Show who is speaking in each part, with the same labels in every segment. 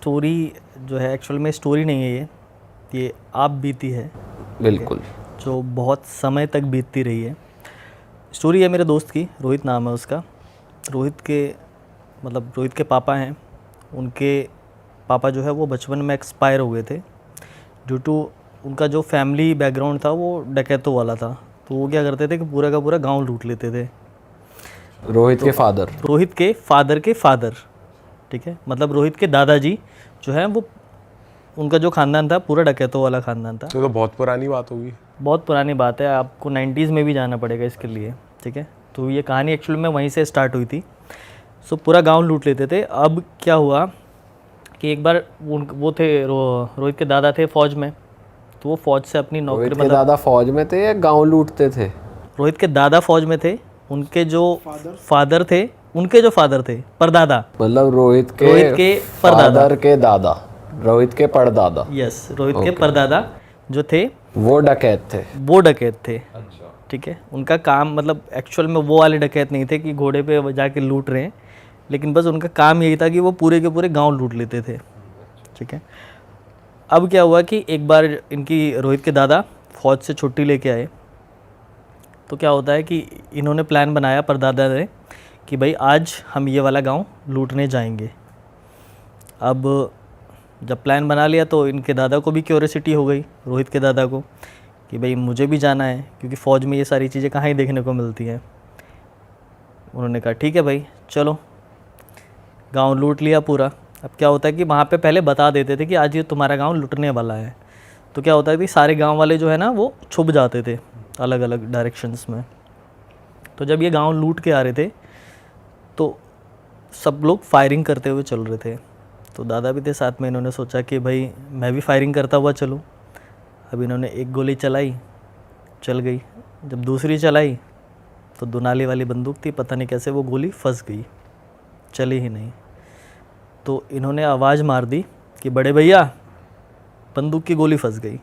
Speaker 1: Story जो है actual में स्टोरी नहीं है, ये आप बीती है,
Speaker 2: बिल्कुल,
Speaker 1: जो बहुत समय तक बीतती रही है। स्टोरी है मेरे दोस्त की, रोहित नाम है उसका। रोहित के पापा हैं, उनके पापा जो है वो बचपन में एक्सपायर हो गए थे ड्यू टू उनका जो फैमिली बैकग्राउंड था वो डकैतों वाला था। तो वो क्या करते थे कि पूरा का पूरा गांव लूट लेते थे।
Speaker 2: रोहित के फादर
Speaker 1: के फादर, ठीक है, मतलब रोहित के दादाजी जो है वो, उनका जो ख़ानदान था पूरा डकैतों वाला ख़ानदान था।
Speaker 3: तो बहुत पुरानी बात होगी।
Speaker 1: बहुत पुरानी बात है, आपको 90s में भी जाना पड़ेगा इसके लिए, ठीक है। तो ये कहानी एक्चुअल में वहीं से स्टार्ट हुई थी। सो पूरा गांव लूट लेते थे। अब क्या हुआ कि एक बार वो थे रोहित के दादा थे फ़ौज में, तो वो फ़ौज से अपनी नौकरी,
Speaker 2: रोहित के दादा फौज में थे या गांव लूटते थे?
Speaker 1: रोहित के दादा फ़ौज में थे, उनके जो फादर थे, उनके जो फादर थे परदादा,
Speaker 2: मतलब रोहित के
Speaker 1: परदादा
Speaker 2: के दादा, रोहित के परदादा।
Speaker 1: यस, रोहित के परदादा जो थे
Speaker 2: वो डकैत थे।
Speaker 1: अच्छा, ठीक है। उनका काम मतलब एक्चुअल में वो वाले डकैत नहीं थे कि घोड़े पे जाके लूट रहे हैं, लेकिन बस उनका काम यही था कि वो पूरे के पूरे गांव लूट लेते थे, ठीक है। अब क्या हुआ कि एक बार इनकी रोहित के दादा फौज से छुट्टी लेके आए, तो क्या होता है कि इन्होंने प्लान बनाया परदादा ने कि भाई आज हम ये वाला गांव लूटने जाएंगे। अब जब प्लान बना लिया तो इनके दादा को भी क्यूरियोसिटी हो गई, रोहित के दादा को, कि भाई मुझे भी जाना है, क्योंकि फ़ौज में ये सारी चीज़ें कहाँ ही देखने को मिलती हैं। उन्होंने कहा ठीक है भाई चलो, गांव लूट लिया पूरा। अब क्या होता है कि वहाँ पे पहले बता देते थे कि आज ये तुम्हारा गांव लूटने वाला है, तो क्या होता है कि सारे गांव वाले जो है ना वो छुप जाते थे अलग अलग डायरेक्शंस में। तो जब ये गांव लूट के आ रहे थे तो सब लोग फायरिंग करते हुए चल रहे थे, तो दादा भी थे साथ में। इन्होंने सोचा कि भाई मैं भी फायरिंग करता हुआ चलूँ। अब इन्होंने एक गोली चलाई, चल गई। जब दूसरी चलाई तो दुनाली वाली बंदूक थी, पता नहीं कैसे वो गोली फंस गई, चली ही नहीं। तो इन्होंने आवाज़ मार दी कि बड़े भैया बंदूक की गोली फंस गई।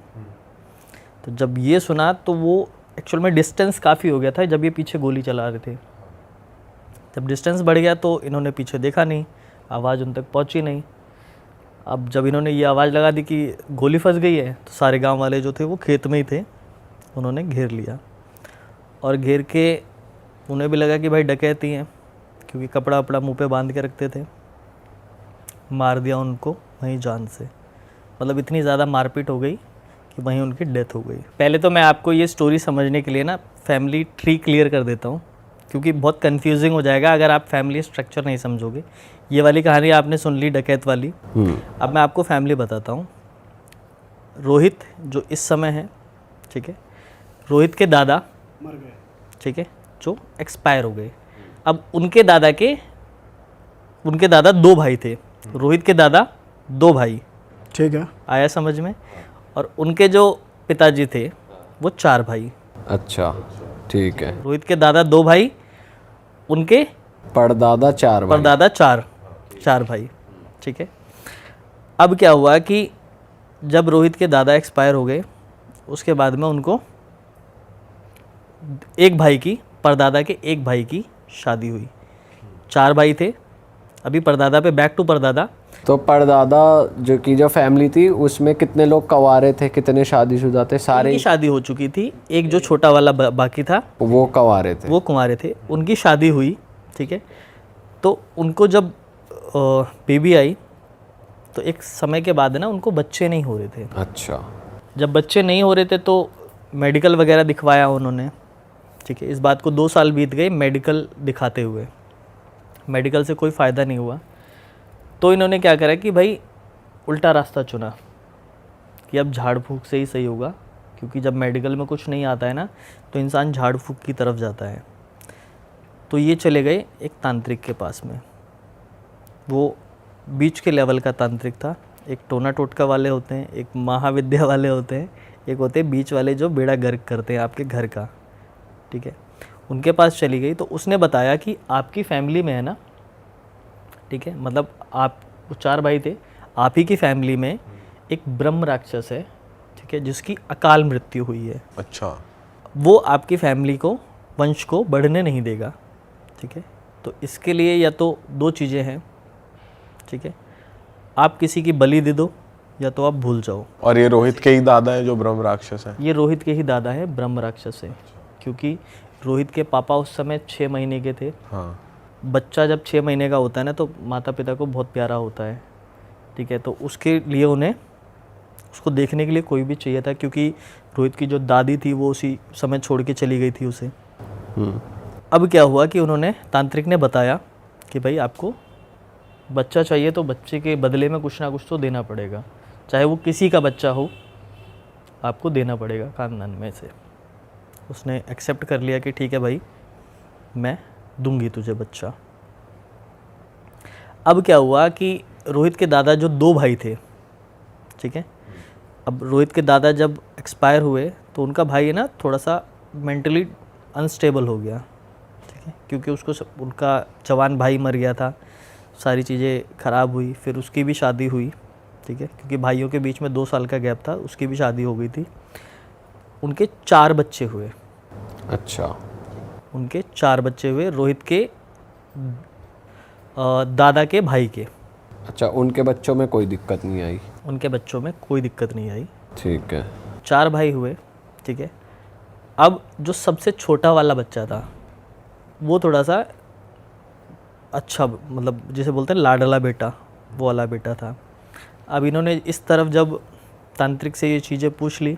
Speaker 1: तो जब ये सुना तो वो एक्चुअल में डिस्टेंस काफ़ी हो गया था जब ये पीछे गोली चला रहे थे। जब डिस्टेंस बढ़ गया तो इन्होंने पीछे देखा नहीं, आवाज़ उन तक पहुंची नहीं। अब जब इन्होंने ये आवाज़ लगा दी कि गोली फंस गई है, तो सारे गांव वाले जो थे वो खेत में ही थे, उन्होंने घेर लिया। और घेर के उन्हें भी लगा कि भाई डकैती हैं, क्योंकि कपड़ा वपड़ा मुँह पे बांध के रखते थे। मार दिया उनको वहीं जान से, मतलब इतनी ज़्यादा मारपीट हो गई कि वहीं उनकी डेथ हो गई। पहले तो मैं आपको ये स्टोरी समझने के लिए ना फैमिली ट्री क्लियर कर देता हूँ, क्योंकि बहुत कंफ्यूजिंग हो जाएगा अगर आप फैमिली स्ट्रक्चर नहीं समझोगे। ये वाली कहानी आपने सुन ली डकैत वाली, अब मैं आपको फैमिली बताता हूँ। रोहित जो इस समय है, ठीक है, रोहित के दादा मर गए, ठीक है, जो एक्सपायर हो गए। अब उनके दादा दो भाई थे, रोहित के दादा दो भाई,
Speaker 4: ठीक है,
Speaker 1: आया समझ में। और उनके जो पिताजी थे वो चार भाई।
Speaker 2: अच्छा, ठीक है।
Speaker 1: रोहित के दादा दो भाई, उनके
Speaker 2: परदादा चार भाई, ठीक है। अब क्या हुआ कि जब रोहित के दादा एक्सपायर हो गए, उसके बाद में उनको परदादा के एक भाई की शादी हुई। चार भाई थे। अभी परदादा पे बैक टू परदादा। तो परदादा जो फैमिली थी उसमें कितने लोग कवारे थे, कितने शादीशुदा थे? सारे
Speaker 1: की शादी हो चुकी थी, एक जो छोटा वाला बाकी था
Speaker 2: वो कुंवारे थे।
Speaker 1: उनकी शादी हुई, ठीक है। तो उनको जब बेबी आई तो एक समय के बाद ना उनको बच्चे नहीं हो रहे थे।
Speaker 2: अच्छा,
Speaker 1: जब बच्चे नहीं हो रहे थे तो मेडिकल वगैरह दिखवाया उन्होंने, ठीक है। इस बात को 2 साल बीत गए मेडिकल दिखाते हुए, मेडिकल से कोई फ़ायदा नहीं हुआ। तो इन्होंने क्या करा कि भाई उल्टा रास्ता चुना कि अब झाड़ फूक से ही सही होगा, क्योंकि जब मेडिकल में कुछ नहीं आता है ना तो इंसान झाड़ फूक की तरफ जाता है। तो ये चले गए एक तांत्रिक के पास में। वो बीच के लेवल का तांत्रिक था। एक टोना टोटका वाले होते हैं, एक महाविद्या वाले होते हैं, एक होते हैं बीच वाले जो बेड़ा गर्क करते हैं आपके घर का, ठीक है। उनके पास चली गई तो उसने बताया कि आपकी फैमिली में है ना, ठीक है, मतलब आप 4 भाई थे, आप ही की फैमिली में एक ब्रह्म राक्षस है, ठीक है, जिसकी अकाल मृत्यु हुई है।
Speaker 3: अच्छा,
Speaker 1: वो आपकी फैमिली को, वंश को बढ़ने नहीं देगा, ठीक है। तो इसके लिए या तो 2 चीज़ें हैं, ठीक है। आप किसी की बलि दे दो या तो आप भूल जाओ।
Speaker 3: और ये रोहित के ही दादा है जो ब्रह्म राक्षस है?
Speaker 1: ये रोहित के ही दादा है, ब्रह्म राक्षस है, क्योंकि रोहित के पापा उस समय 6 महीने के थे।
Speaker 3: हाँ।
Speaker 1: बच्चा जब 6 महीने का होता है ना तो माता पिता को बहुत प्यारा होता है, ठीक है। तो उसके लिए उन्हें उसको देखने के लिए कोई भी चाहिए था, क्योंकि रोहित की जो दादी थी वो उसी समय छोड़ के चली गई थी उसे। अब क्या हुआ कि उन्होंने, तांत्रिक ने बताया कि भाई आपको बच्चा चाहिए तो बच्चे के बदले में कुछ ना कुछ तो देना पड़ेगा, चाहे वो किसी का बच्चा हो, आपको देना पड़ेगा खानदान में से। उसने एक्सेप्ट कर लिया कि ठीक है भाई, मैं दूंगी तुझे बच्चा। अब क्या हुआ कि रोहित के दादा जो 2 भाई थे, ठीक है, अब रोहित के दादा जब एक्सपायर हुए तो उनका भाई है ना थोड़ा सा मेंटली अनस्टेबल हो गया, ठीक है, क्योंकि उनका जवान भाई मर गया था, सारी चीज़ें ख़राब हुई। फिर उसकी भी शादी हुई, ठीक है, क्योंकि भाइयों के बीच में 2 साल का गैप था, उसकी भी शादी हो गई थी। उनके 4 बच्चे हुए।
Speaker 2: अच्छा।
Speaker 1: उनके 4 बच्चे हुए रोहित के दादा के भाई के।
Speaker 2: अच्छा, उनके बच्चों में कोई दिक्कत नहीं आई?
Speaker 1: उनके बच्चों में कोई दिक्कत नहीं आई।
Speaker 2: ठीक है।
Speaker 1: 4 भाई हुए, ठीक है। अब जो सबसे छोटा वाला बच्चा था वो थोड़ा सा अच्छा, मतलब जिसे बोलते हैं लाडला बेटा, वो वाला बेटा था। अब इन्होंने इस तरफ जब तांत्रिक से ये चीज़ें पूछ ली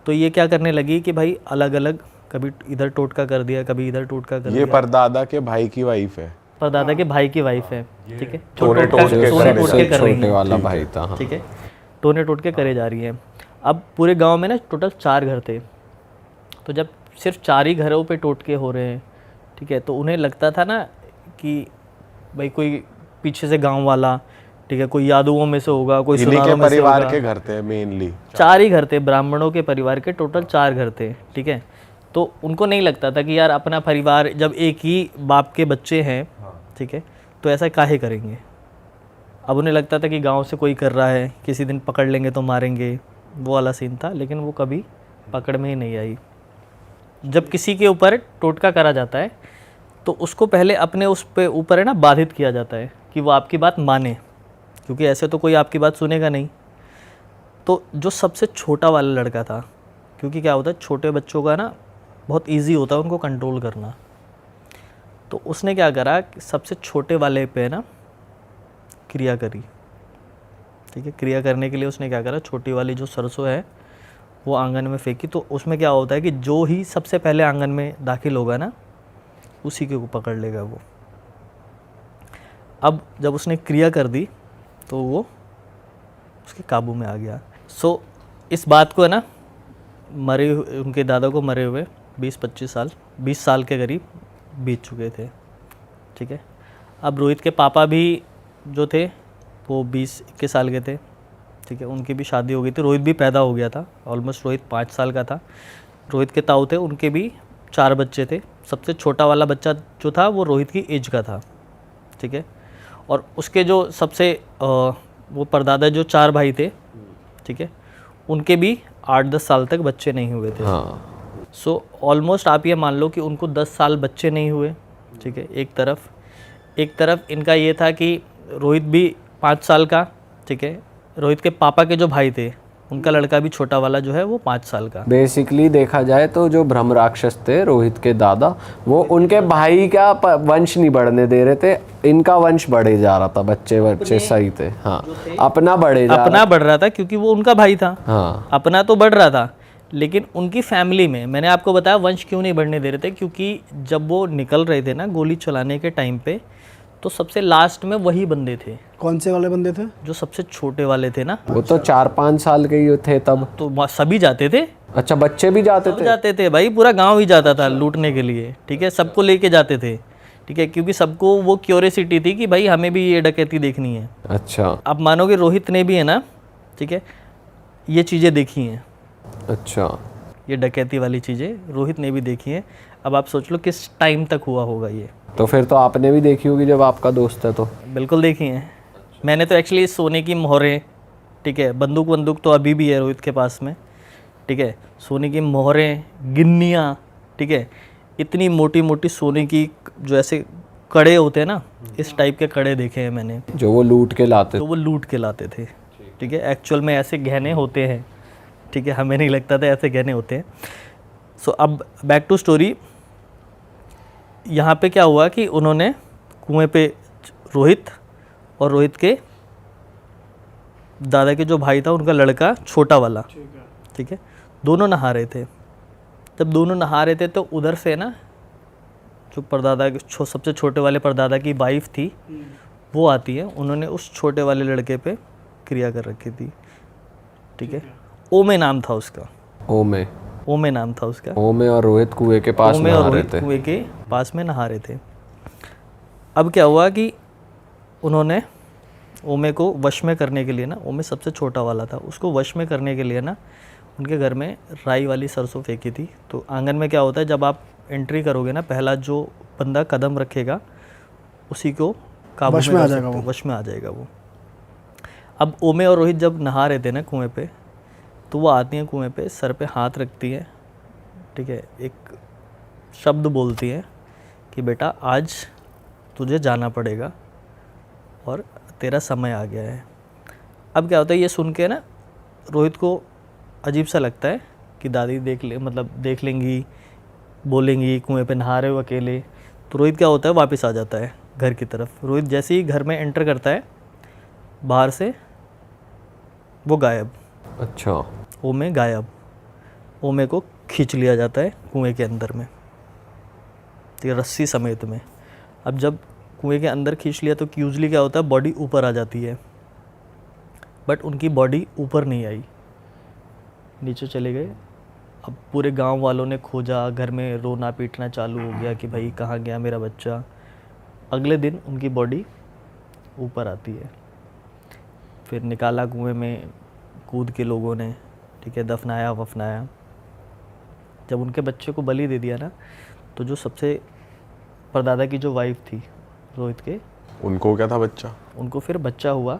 Speaker 1: तो ये क्या करने लगी कि भाई अलग अलग, कभी इधर टोटका कर दिया, कभी इधर टोटका कर दिया।
Speaker 3: ये परदादा के भाई की वाइफ है?
Speaker 1: परदादा के भाई की वाइफ है, ठीक है।
Speaker 3: टोने टोटके
Speaker 1: कर रही
Speaker 2: छोटे
Speaker 1: है,
Speaker 2: वाला भाई था। हाँ।
Speaker 1: ठीक है, टोने टोटके करे जा रही है। अब पूरे गांव में ना टोटल 4 घर थे, तो जब सिर्फ 4 ही घरों पे टोटके हो रहे हैं, ठीक है, तो उन्हें लगता था ना कि भाई कोई पीछे से गांव वाला, ठीक है, कोई यादवों में से होगा, कोई
Speaker 3: इन्हीं
Speaker 1: सुनारों
Speaker 3: के
Speaker 1: में से
Speaker 3: परिवार
Speaker 1: होगा।
Speaker 3: के घर थे मेनली?
Speaker 1: 4 ही घर थे, ब्राह्मणों के परिवार के टोटल 4 घर थे, ठीक है। तो उनको नहीं लगता था कि यार अपना परिवार, जब एक ही बाप के बच्चे हैं, ठीक है, तो ऐसा काहे करेंगे। अब उन्हें लगता था कि गांव से कोई कर रहा है, किसी दिन पकड़ लेंगे तो मारेंगे, वो वाला सीन था। लेकिन वो कभी पकड़ में ही नहीं आई। जब किसी के ऊपर टोटका करा जाता है तो उसको पहले अपने उस पे ऊपर है ना बाधित किया जाता है कि वो आपकी बात माने, क्योंकि ऐसे तो कोई आपकी बात सुनेगा नहीं। तो जो सबसे छोटा वाला लड़का था, क्योंकि क्या होता है छोटे बच्चों का ना बहुत इजी होता है उनको कंट्रोल करना, तो उसने क्या करा कि सबसे छोटे वाले पे ना क्रिया करी, ठीक है। क्रिया करने के लिए उसने क्या करा, छोटी वाली जो सरसों है वो आंगन में फेंकी। तो उसमें क्या होता है कि जो ही सबसे पहले आंगन में दाखिल होगा ना उसी के को पकड़ लेगा वो। अब जब उसने क्रिया कर दी तो वो उसके काबू में आ गया। सो इस बात को है ना मरे उनके दादा को मरे हुए 20 साल के करीब बीत चुके थे, ठीक है। अब रोहित के पापा भी जो थे वो 20-21 साल के थे, ठीक है। उनकी भी शादी हो गई थी, रोहित भी पैदा हो गया था, ऑलमोस्ट रोहित 5 साल का था। रोहित के ताऊ थे, उनके भी 4 बच्चे थे। सबसे छोटा वाला बच्चा जो था वो रोहित की एज का था, ठीक है। और उसके जो सबसे वो परदादा जो 4 भाई थे, ठीक है, उनके भी 8-10 साल तक बच्चे नहीं हुए थे।
Speaker 2: हाँ।
Speaker 1: सो ऑलमोस्ट आप ये मान लो कि उनको 10 साल बच्चे नहीं हुए, ठीक है। एक तरफ इनका ये था कि रोहित भी 5 साल का, ठीक है। रोहित के पापा के जो भाई थे उनका लड़का भी छोटा वाला जो है वो 5 साल का।
Speaker 2: बेसिकली देखा जाए तो जो ब्रह्म राक्षस थे रोहित के दादा, वो उनके भाई का वंश नहीं बढ़ने दे रहे थे, इनका वंश बढ़े जा रहा था, बच्चे सही थे। हाँ, अपना बढ़
Speaker 1: रहा था क्योंकि वो उनका भाई था।
Speaker 2: हाँ,
Speaker 1: अपना तो बढ़ रहा था, लेकिन उनकी फैमिली में, मैंने आपको बताया वंश क्यों नहीं बढ़ने दे रहे थे, क्योंकि जब वो निकल रहे थे ना गोली चलाने के टाइम पे, तो सबसे लास्ट में वही बंदे थे।
Speaker 4: कौन से वाले बंदे थे?
Speaker 1: जो सबसे छोटे वाले थे ना,
Speaker 2: वो तो 4-5 साल के ही थे तब।
Speaker 1: तो सभी जाते थे।
Speaker 2: अच्छा, बच्चे भी जाते थे
Speaker 1: भाई, पूरा गांव ही जाता था लूटने के लिए, ठीक है। सबको लेके जाते थे, ठीक है, क्योंकि सबको वो क्यूरियोसिटी थी कि भाई हमें भी ये डकैती देखनी है।
Speaker 2: अच्छा।
Speaker 1: आप मानोगे रोहित ने भी है ना, ठीक है, ये चीज़ें देखी हैं।
Speaker 2: अच्छा।
Speaker 1: ये डकैती वाली चीज़ें रोहित ने भी देखी हैं। अब आप सोच लो किस टाइम तक हुआ होगा ये।
Speaker 2: तो फिर तो आपने भी देखी होगी जब आपका दोस्त है तो?
Speaker 1: बिल्कुल देखी हैं मैंने तो। एक्चुअली सोने की मोहरें, ठीक है, बंदूक तो अभी भी है रोहित के पास में, ठीक है। सोने की मोहरें, गिन्नियाँ, ठीक है, इतनी मोटी मोटी सोने की जो ऐसे कड़े होते हैं ना, इस टाइप के कड़े देखे हैं मैंने,
Speaker 2: जो वो लूट के लाते
Speaker 1: तो वो लूट के लाते थे। ठीक है, एक्चुअल में ऐसे गहने होते हैं। ठीक है, हमें नहीं लगता था ऐसे गहने होते हैं। सो अब बैक टू स्टोरी। यहाँ पे क्या हुआ कि उन्होंने कुएं पे रोहित और रोहित के दादा के जो भाई था उनका लड़का छोटा वाला, ठीक है, दोनों नहा रहे थे। जब दोनों नहा रहे थे तो उधर से ना जो परदादा के सबसे छोटे वाले परदादा की वाइफ थी वो आती है। उन्होंने उस छोटे वाले लड़के पे क्रिया कर रखी थी। ठीक है, ओमे नाम था उसका, ओमे नाम था उसका।
Speaker 2: ओमे और रोहित कुएं के पास
Speaker 1: ओमे
Speaker 2: नहा
Speaker 1: और
Speaker 2: रहे
Speaker 1: रोहित
Speaker 2: थे।
Speaker 1: कुएं के पास में नहा रहे थे। अब क्या हुआ कि उन्होंने ओमे को वश में करने के लिए ना, ओमे सबसे छोटा वाला था, उसको वश में करने के लिए ना उनके घर में राई वाली सरसों फेंकी थी। तो आंगन में क्या होता है, जब आप एंट्री करोगे ना, पहला जो बंदा कदम रखेगा उसी को काबू में आ जाएगा, वश में आ जाएगा वो। अब ओमे और रोहित जब नहा रहे थे ना कुएं पे, तो वो आती हैं कुएं पे, सर पे हाथ रखती है। ठीक है, एक शब्द बोलती है कि बेटा आज तुझे जाना पड़ेगा और तेरा समय आ गया है। अब क्या होता है, ये सुन के ना रोहित को अजीब सा लगता है कि दादी देख लेंगी, बोलेंगी कुएं पे नहा रहे हो अकेले। तो रोहित क्या होता है, वापस आ जाता है घर की तरफ। रोहित जैसे ही घर में एंटर करता है, बाहर से वो गायब।
Speaker 2: अच्छा,
Speaker 1: ओमे गायब। ओमे को खींच लिया जाता है कुएं के अंदर में, ठीक है, रस्सी समेत में। अब जब कुएं के अंदर खींच लिया तो यूजली क्या होता है, बॉडी ऊपर आ जाती है, बट उनकी बॉडी ऊपर नहीं आई, नीचे चले गए। अब पूरे गांव वालों ने खोजा, घर में रोना पीटना चालू हो गया कि भाई कहाँ गया मेरा बच्चा। अगले दिन उनकी बॉडी ऊपर आती है, फिर निकाला कुएं में कूद के लोगों ने, ठीक है, दफनाया वफनाया। जब उनके बच्चे को बलि दे दिया ना, तो जो सबसे परदादा की जो वाइफ थी रोहित के,
Speaker 3: उनको क्या था बच्चा?
Speaker 1: उनको फिर बच्चा हुआ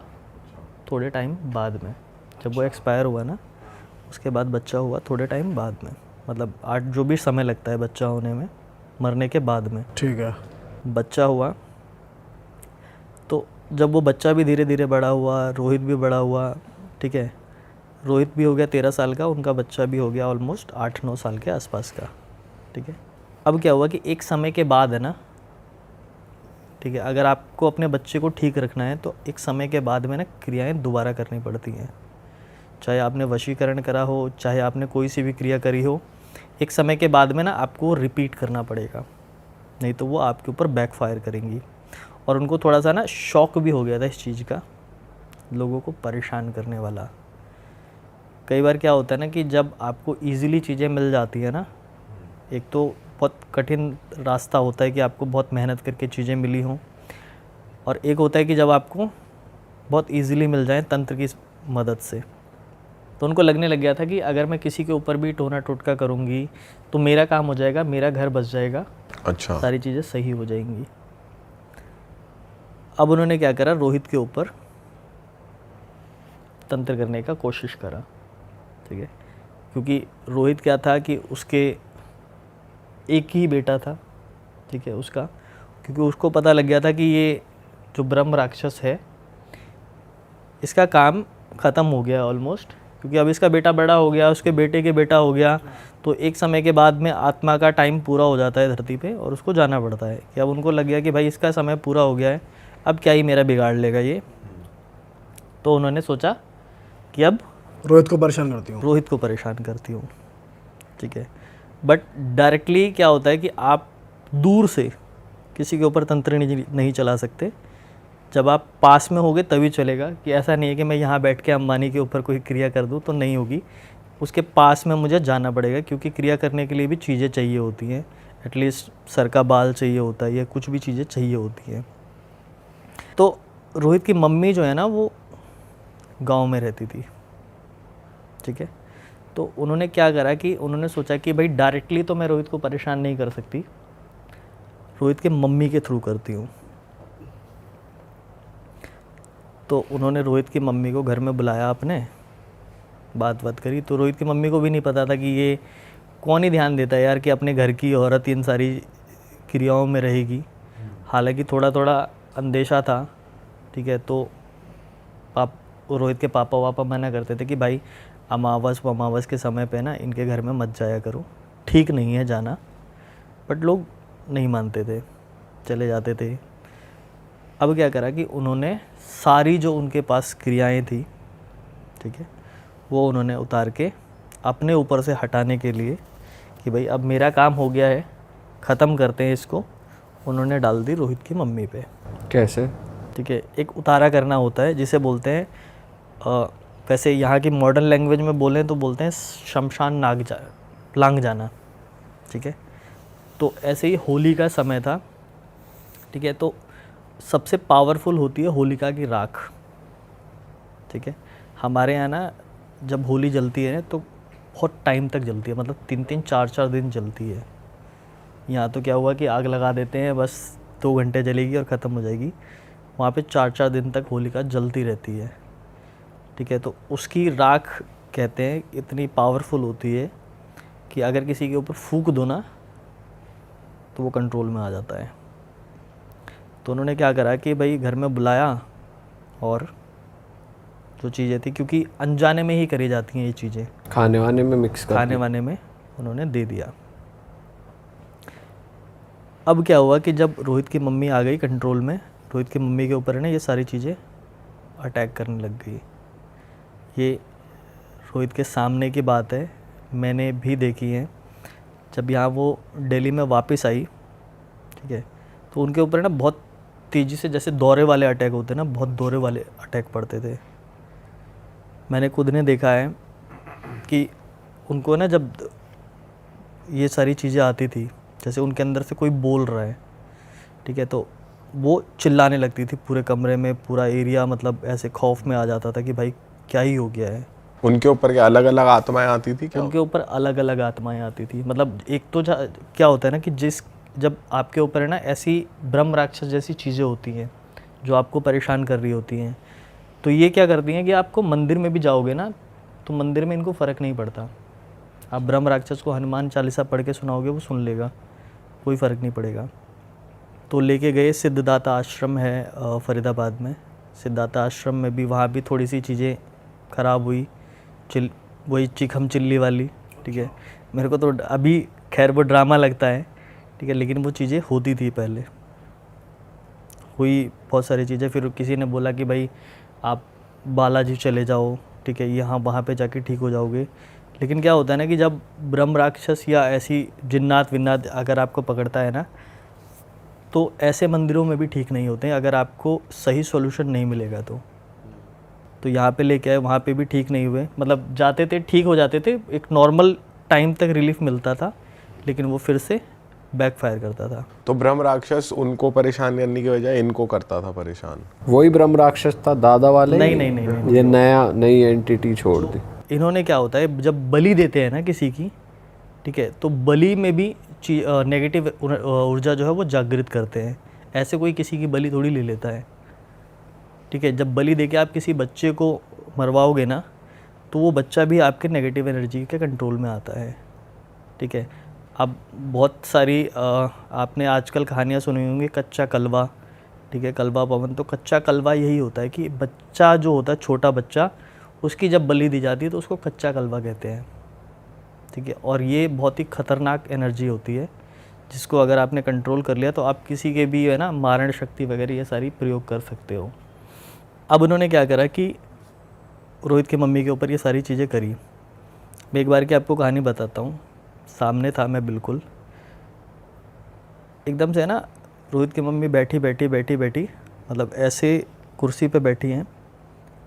Speaker 1: थोड़े टाइम बाद में। जब वो एक्सपायर हुआ ना, उसके बाद बच्चा हुआ थोड़े टाइम बाद में, मतलब 8 जो भी समय लगता है बच्चा होने में, मरने के बाद में।
Speaker 4: ठीक है।
Speaker 1: बच्चा हुआ तो जब वो बच्चा भी धीरे धीरे बड़ा हुआ, रोहित भी बड़ा हुआ, ठीक है, रोहित भी हो गया 13 साल का, उनका बच्चा भी हो गया ऑलमोस्ट 8-9 साल के आसपास का। ठीक है, अब क्या हुआ कि एक समय के बाद है ना, ठीक है, अगर आपको अपने बच्चे को ठीक रखना है तो एक समय के बाद में ना क्रियाएं दोबारा करनी पड़ती हैं। चाहे आपने वशीकरण करा हो, चाहे आपने कोई सी भी क्रिया करी हो, एक समय के बाद में ना आपको रिपीट करना पड़ेगा, नहीं तो वो आपके ऊपर बैकफायर करेंगी। और उनको थोड़ा सा ना शौक भी हो गया था इस चीज़ का, लोगों को परेशान करने वाला। कई बार क्या होता है ना कि जब आपको ईज़िली चीज़ें मिल जाती है ना, एक तो बहुत कठिन रास्ता होता है कि आपको बहुत मेहनत करके चीज़ें मिली हों, और एक होता है कि जब आपको बहुत ईज़िली मिल जाए तंत्र की मदद से। तो उनको लगने लग गया था कि अगर मैं किसी के ऊपर भी टोना टोटका करूँगी तो मेरा काम हो जाएगा, मेरा घर बच जाएगा,
Speaker 3: अच्छा,
Speaker 1: सारी चीज़ें सही हो जाएंगी। अब उन्होंने क्या करा, रोहित के ऊपर तंत्र करने का कोशिश करा। ठीक है, क्योंकि रोहित क्या था कि उसके एक ही बेटा था, ठीक है, उसका, क्योंकि उसको पता लग गया था कि ये जो ब्रह्म राक्षस है इसका काम ख़त्म हो गया ऑलमोस्ट, क्योंकि अब इसका बेटा बड़ा हो गया, उसके बेटे के बेटा हो गया, तो एक समय के बाद में आत्मा का टाइम पूरा हो जाता है धरती पे और उसको जाना पड़ता है। कि अब उनको लग गया कि भाई इसका समय पूरा हो गया है, अब क्या ही मेरा बिगाड़ लेगा ये। तो उन्होंने सोचा कि अब
Speaker 4: रोहित को परेशान करती हूँ।
Speaker 1: ठीक है, बट डायरेक्टली क्या होता है कि आप दूर से किसी के ऊपर तंत्र नहीं चला सकते, जब आप पास में होगे तभी चलेगा। कि ऐसा नहीं है कि मैं यहाँ बैठ के अंबानी के ऊपर कोई क्रिया कर दूँ, तो नहीं होगी, उसके पास में मुझे जाना पड़ेगा, क्योंकि क्रिया करने के लिए भी चीज़ें चाहिए होती हैं, एटलीस्ट सर का बाल चाहिए होता है या कुछ भी चीज़ें चाहिए होती हैं। तो रोहित की मम्मी जो है ना वो गांव में रहती थी, ठीक है, तो उन्होंने क्या करा कि उन्होंने सोचा कि भाई डायरेक्टली तो मैं रोहित को परेशान नहीं कर सकती, रोहित के मम्मी के थ्रू करती हूँ। तो उन्होंने रोहित की मम्मी को घर में बुलाया, अपने बात करी। तो रोहित की मम्मी को भी नहीं पता था कि ये कौन ही ध्यान देता है यार कि अपने घर की औरत इन सारी क्रियाओं में रहेगी। हालांकि थोड़ा थोड़ा अंदेशा था, ठीक है। तो रोहित के पापा वापा मना करते थे कि भाई अमावस के समय पे ना इनके घर में मत जाया करो, ठीक नहीं है जाना। बट लोग नहीं मानते थे, चले जाते थे। अब क्या करा कि उन्होंने सारी जो उनके पास क्रियाएं थी, ठीक है, वो उन्होंने उतार के अपने ऊपर से हटाने के लिए कि भाई अब मेरा काम हो गया है, ख़त्म करते हैं इसको, उन्होंने डाल दी रोहित की मम्मी पे।
Speaker 2: कैसे?
Speaker 1: ठीक है, एक उतारा करना होता है जिसे बोलते हैं वैसे यहाँ की मॉडर्न लैंग्वेज में बोलें तो बोलते हैं शमशान लांग जाना, ठीक है। तो ऐसे ही होली का समय था, ठीक है। तो सबसे पावरफुल होती है होलिका की राख, ठीक है। हमारे यहाँ ना जब होली जलती है तो बहुत टाइम तक जलती है, मतलब 3-3 4-4 दिन जलती है। यहाँ तो क्या हुआ कि आग लगा देते हैं, बस 2 घंटे जलेगी और ख़त्म हो जाएगी। वहाँ पे 4-4 दिन तक होलिका जलती रहती है, ठीक है। तो उसकी राख कहते हैं इतनी पावरफुल होती है कि अगर किसी के ऊपर फूंक दो ना तो वो कंट्रोल में आ जाता है। तो उन्होंने क्या करा कि भाई घर में बुलाया और जो चीज़ें थी, क्योंकि अनजाने में ही करी जाती हैं ये चीज़ें,
Speaker 2: खाने वाने में मिक्स कर
Speaker 1: खाने वाने में उन्होंने दे दिया। अब क्या हुआ कि जब रोहित की मम्मी आ गई कंट्रोल में, रोहित की मम्मी के ऊपर है ना ये सारी चीज़ें अटैक करने लग गई। ये रोहित के सामने की बात है, मैंने भी देखी है। जब यहाँ वो दिल्ली में वापस आई, ठीक है, तो उनके ऊपर ना बहुत तेज़ी से जैसे दौरे वाले अटैक होते हैं ना, बहुत दौरे वाले अटैक पड़ते थे। मैंने खुद ने देखा है कि उनको ना जब ये सारी चीज़ें आती थी, जैसे उनके अंदर से कोई बोल रहा है, ठीक है, तो वो चिल्लाने लगती थी पूरे कमरे में, पूरा एरिया मतलब ऐसे खौफ में आ जाता था कि भाई क्या ही हो गया है।
Speaker 3: उनके ऊपर क्या अलग अलग आत्माएं आती थी क्या?
Speaker 1: उनके ऊपर अलग अलग आत्माएं आती थी। मतलब एक तो क्या होता है ना कि जब आपके ऊपर है ना ऐसी ब्रह्म राक्षस जैसी चीज़ें होती हैं जो आपको परेशान कर रही होती हैं, तो ये क्या करती हैं कि आपको मंदिर में भी जाओगे ना तो मंदिर में इनको फ़र्क नहीं पड़ता। आप ब्रह्म राक्षस को हनुमान चालीसा पढ़ के सुनाओगे, वो सुन लेगा, कोई फ़र्क नहीं पड़ेगा। तो लेके गए, सिद्धदाता आश्रम है फरीदाबाद में। सिद्धदाता आश्रम में भी, वहाँ भी थोड़ी सी चीज़ें ख़राब हुई, वही चिखम चिल्ली वाली, ठीक है। मेरे को तो अभी खैर वो ड्रामा लगता है, ठीक है, लेकिन वो चीज़ें होती थी पहले, हुई बहुत सारी चीज़ें। फिर किसी ने बोला कि भाई आप बालाजी चले जाओ, ठीक है, यहाँ वहाँ पे जाके ठीक हो जाओगे। लेकिन क्या होता है ना कि जब ब्रह्म राक्षस या ऐसी जिन्नात विन्नात अगर आपको पकड़ता है ना, तो ऐसे मंदिरों में भी ठीक नहीं होते हैं अगर आपको सही सॉल्यूशन नहीं मिलेगा तो यहाँ पे लेके आए, वहाँ पे भी ठीक नहीं हुए। मतलब जाते थे, ठीक हो जाते थे, एक नॉर्मल टाइम तक रिलीफ मिलता था, लेकिन वो फिर से बैकफायर करता था।
Speaker 3: तो ब्रह्म राक्षस उनको परेशान करने की बजाय इनको करता था परेशान।
Speaker 2: वही ब्रह्म राक्षस था दादा वाले?
Speaker 1: नहीं।
Speaker 2: ये नई एंटिटी छोड़ दी।
Speaker 1: इन्होंने क्या होता है, जब बलि देते हैं ना किसी की, ठीक है, तो बलि में भी नेगेटिव ऊर्जा जो है वो जागृत करते हैं। ऐसे कोई किसी की बलि थोड़ी ले लेता है, ठीक है। जब बलि देके आप किसी बच्चे को मरवाओगे ना, तो वो बच्चा भी आपके नेगेटिव एनर्जी के कंट्रोल में आता है, ठीक है। अब बहुत सारी आपने आजकल कहानियाँ सुनी होंगी, कच्चा कलवा, ठीक है, कलवा पवन। तो कच्चा कलवा यही होता है कि बच्चा जो होता है, छोटा बच्चा, उसकी जब बलि दी जाती है तो उसको कच्चा कलवा कहते हैं, ठीक है। और ये बहुत ही ख़तरनाक एनर्जी होती है, जिसको अगर आपने कंट्रोल कर लिया तो आप किसी के भी है ना मारण शक्ति वगैरह ये सारी प्रयोग कर सकते हो। अब उन्होंने क्या करा कि रोहित की मम्मी के ऊपर ये सारी चीज़ें करी। मैं एक बार की आपको कहानी बताता हूँ। सामने था मैं, बिल्कुल एकदम से है ना, रोहित की मम्मी बैठी मतलब ऐसे कुर्सी पे बैठी हैं,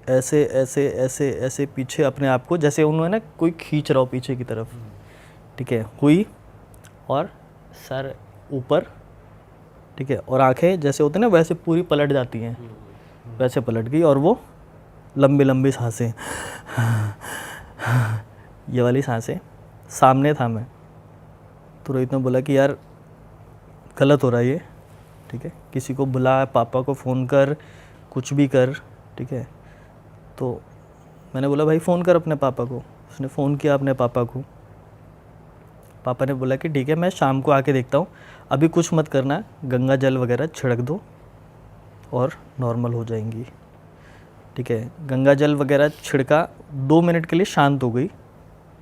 Speaker 1: ऐसे पीछे अपने आप को, जैसे उन्होंने ना कोई खींच रहा हो पीछे की तरफ, ठीक है, हुई, और सर ऊपर, ठीक है, और आंखें जैसे होते हैं ना वैसे पूरी पलट जाती हैं, वैसे पलट गई, और वो लंबी सांसें, ये वाली सांसें। सामने था मैं, तो रोहित ने बोला कि यार गलत हो रहा है ये, ठीक है, किसी को बुला, पापा को फ़ोन कर, कुछ भी कर, ठीक है। तो मैंने बोला भाई फ़ोन कर अपने पापा को। उसने फ़ोन किया अपने पापा को। पापा ने बोला कि ठीक है मैं शाम को आके देखता हूँ, अभी कुछ मत करना, गंगा जल वगैरह छिड़क दो और नॉर्मल हो जाएंगी। ठीक है, गंगा जल वगैरह छिड़का, 2 मिनट के लिए शांत हो गई।